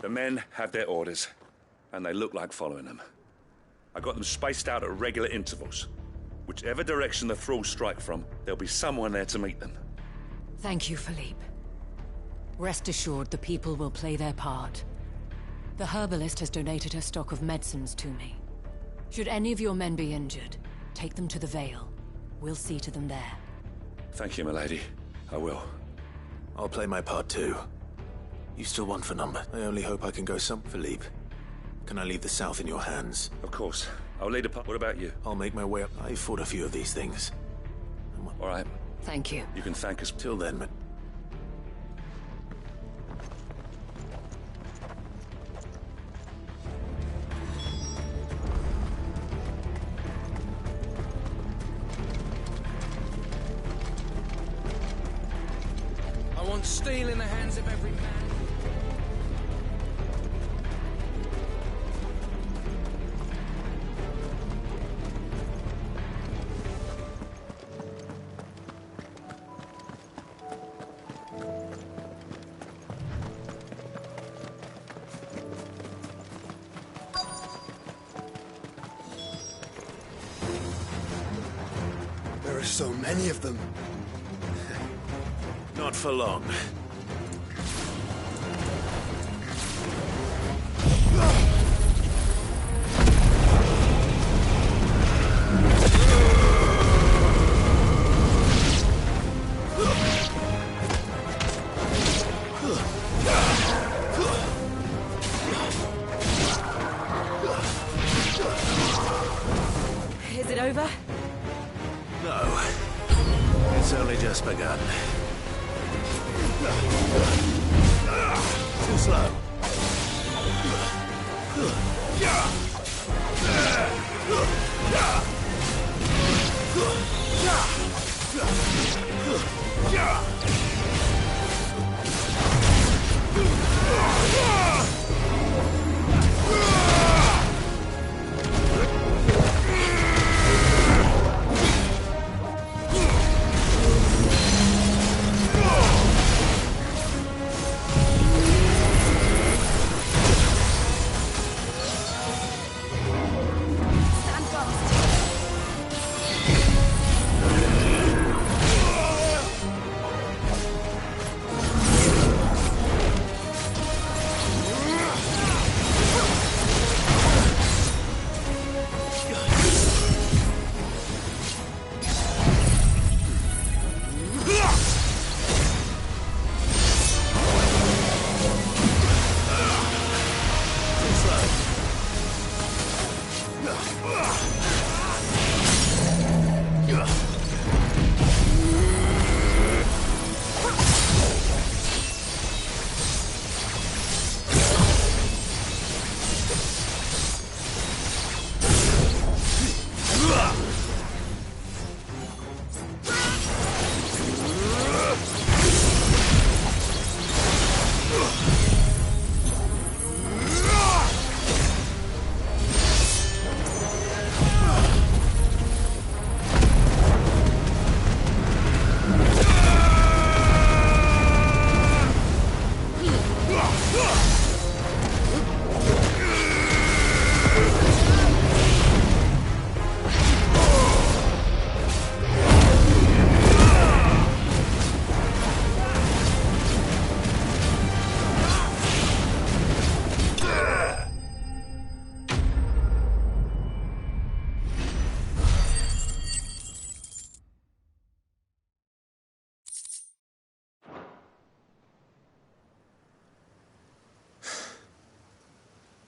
The men have their orders, and they look like following them. I got them spaced out at regular intervals. Whichever direction the thralls strike from, there'll be someone there to meet them. Thank you, Philippe. Rest assured the people will play their part. The herbalist has donated her stock of medicines to me. Should any of your men be injured, take them to the Vale. We'll see to them there. Thank you, milady. I will. I'll play my part too. You still want for number? I only hope I can go some... Philippe, can I leave the south in your hands? Of course. I'll lead a part. What about you? I'll make my way up. I've fought a few of these things. All right. Thank you. You can thank us. Till then, but... I want steel in the hands of every man. There are so many of them. Not for long. Is it over? No. It's only just begun. Too slow.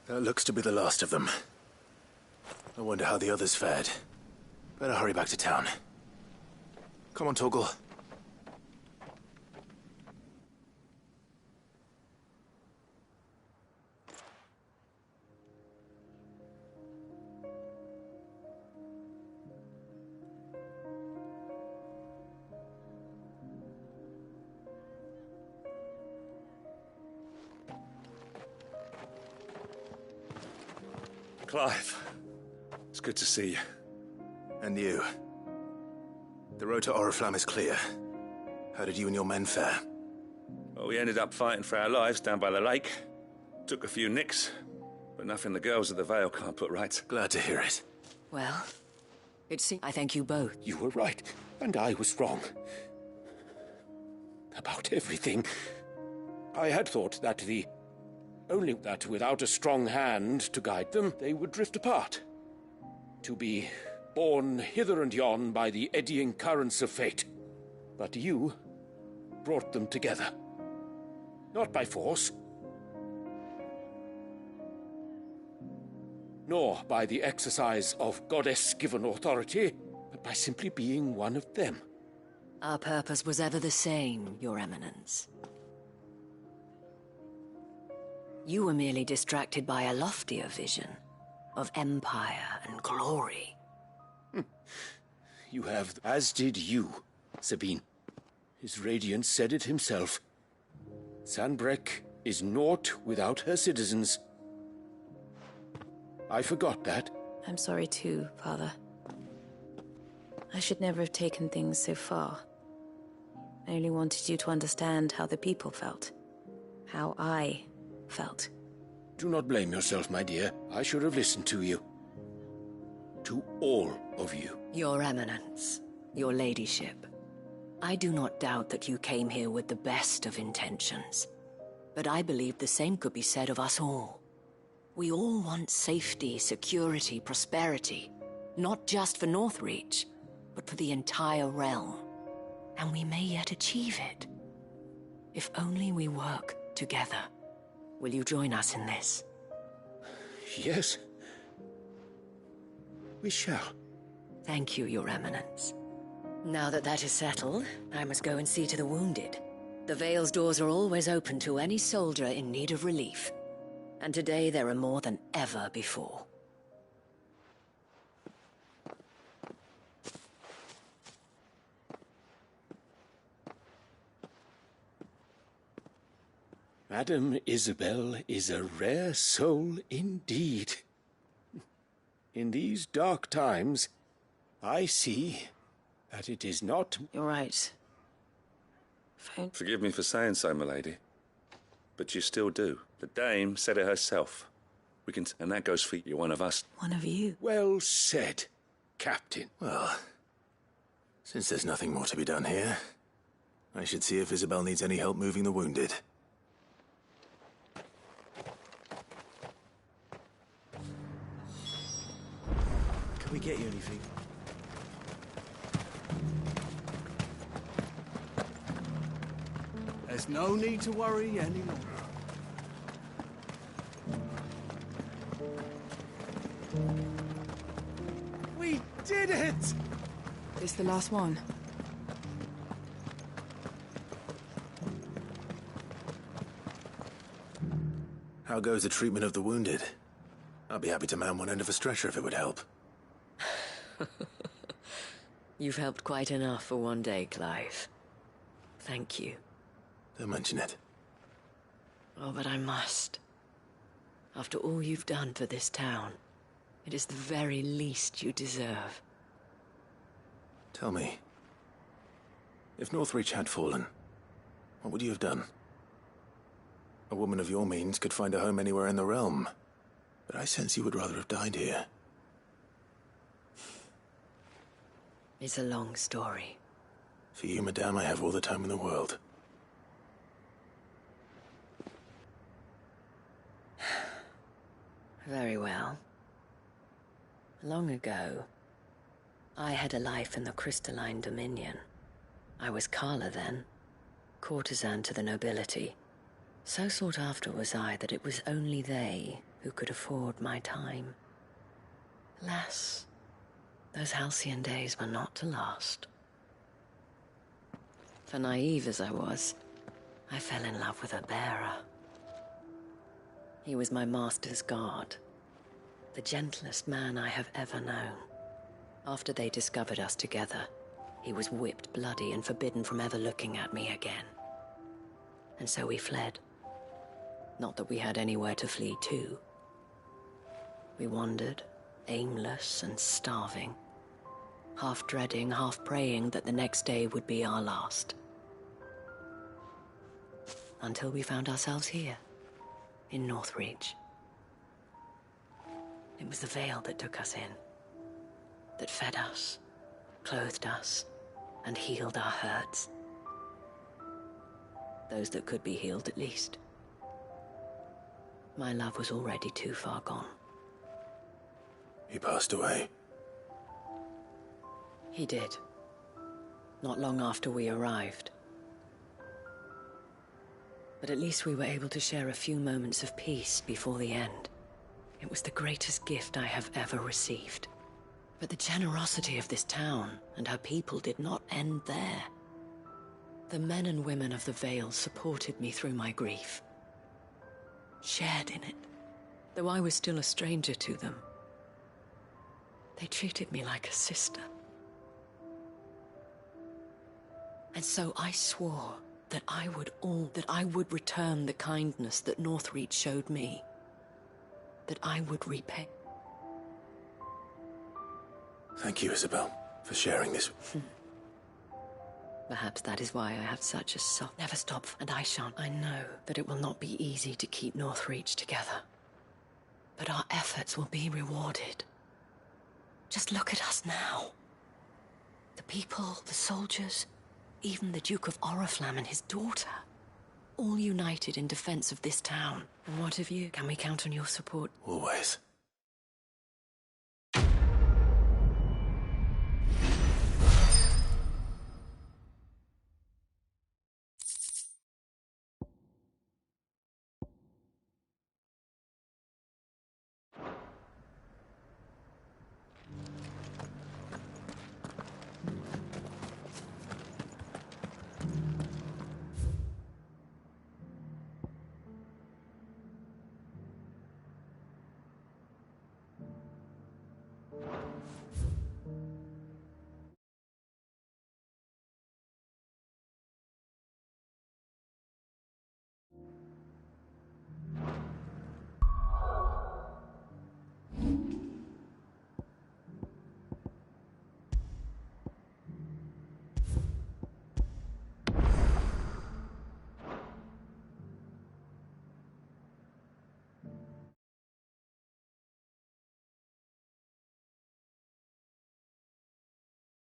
That looks to be the last of them. I wonder how the others fared. Better hurry back to town. Come on, Torgal. Clive, it's good to see you. And you. The road to Oriflamme is clear. How did you and your men fare? Well, we ended up fighting for our lives down by the lake. Took a few nicks, but nothing the girls of the Vale can't put right. Glad to hear it. Well, I thank you both. You were right, and I was wrong. About everything. I had thought that only that without a strong hand to guide them, they would drift apart. To be borne hither and yon by the eddying currents of fate. But you brought them together. Not by force, nor by the exercise of goddess-given authority, but by simply being one of them. Our purpose was ever the same, Your Eminence. You were merely distracted by a loftier vision of empire and glory. You have, as did you, Sabine. His radiance said it himself. Sanbreque is naught without her citizens. I forgot that. I'm sorry too, Father. I should never have taken things so far. I only wanted you to understand how the people felt. How I felt. Do not blame yourself, my dear. I should have listened to you. To all of you. Your Eminence, your ladyship, I do not doubt that you came here with the best of intentions. But I believe the same could be said of us all. We all want safety, security, prosperity. Not just for Northreach, but for the entire realm. And we may yet achieve it. If only we work together. Will you join us in this? Yes. We shall. Thank you, Your Eminence. Now that that is settled, I must go and see to the wounded. The Vale's doors are always open to any soldier in need of relief. And today there are more than ever before. Madame Isabel is a rare soul indeed. In these dark times, I see that it is not... You're right. Forgive me for saying so, my lady, but you still do. The dame said it herself. We can, and that goes for you, one of us. One of you. Well said, Captain. Well, since there's nothing more to be done here, I should see if Isabel needs any help moving the wounded. Can we get you anything? There's no need to worry any longer. We did it! This the last one? How goes the treatment of the wounded? I'd be happy to man one end of a stretcher if it would help. You've helped quite enough for one day, Clive. Thank you. Don't mention it. Oh, but I must. After all you've done for this town, it is the very least you deserve. Tell me, if Northreach had fallen, what would you have done? A woman of your means could find a home anywhere in the realm, but I sense you would rather have died here. It's a long story. For you, madame, I have all the time in the world. Very well. Long ago, I had a life in the Crystalline Dominion. I was Carla then, courtesan to the nobility. So sought after was I that it was only they who could afford my time. Alas, those halcyon days were not to last. For naive as I was, I fell in love with a bearer. He was my master's guard, the gentlest man I have ever known. After they discovered us together, he was whipped bloody and forbidden from ever looking at me again. And so we fled. Not that we had anywhere to flee to. We wandered, aimless and starving, half dreading, half praying that the next day would be our last. Until we found ourselves here, in Northreach. It was the veil that took us in, that fed us, clothed us, and healed our hurts. Those that could be healed, at least. My love was already too far gone. He passed away. He did. Not long after we arrived. But at least we were able to share a few moments of peace before the end. It was the greatest gift I have ever received. But the generosity of this town and her people did not end there. The men and women of the Vale supported me through my grief. Shared in it, though I was still a stranger to them. They treated me like a sister. And so I swore that I would return the kindness that Northreach showed me. That I would repay. Thank you, Isabel, for sharing this. Perhaps that is why I have such a soft... Never stop, and I shan't. I know that it will not be easy to keep Northreach together. But our efforts will be rewarded. Just look at us now. The people, the soldiers, even the Duke of Oriflamme and his daughter. All united in defense of this town. And what of you? Can we count on your support? Always.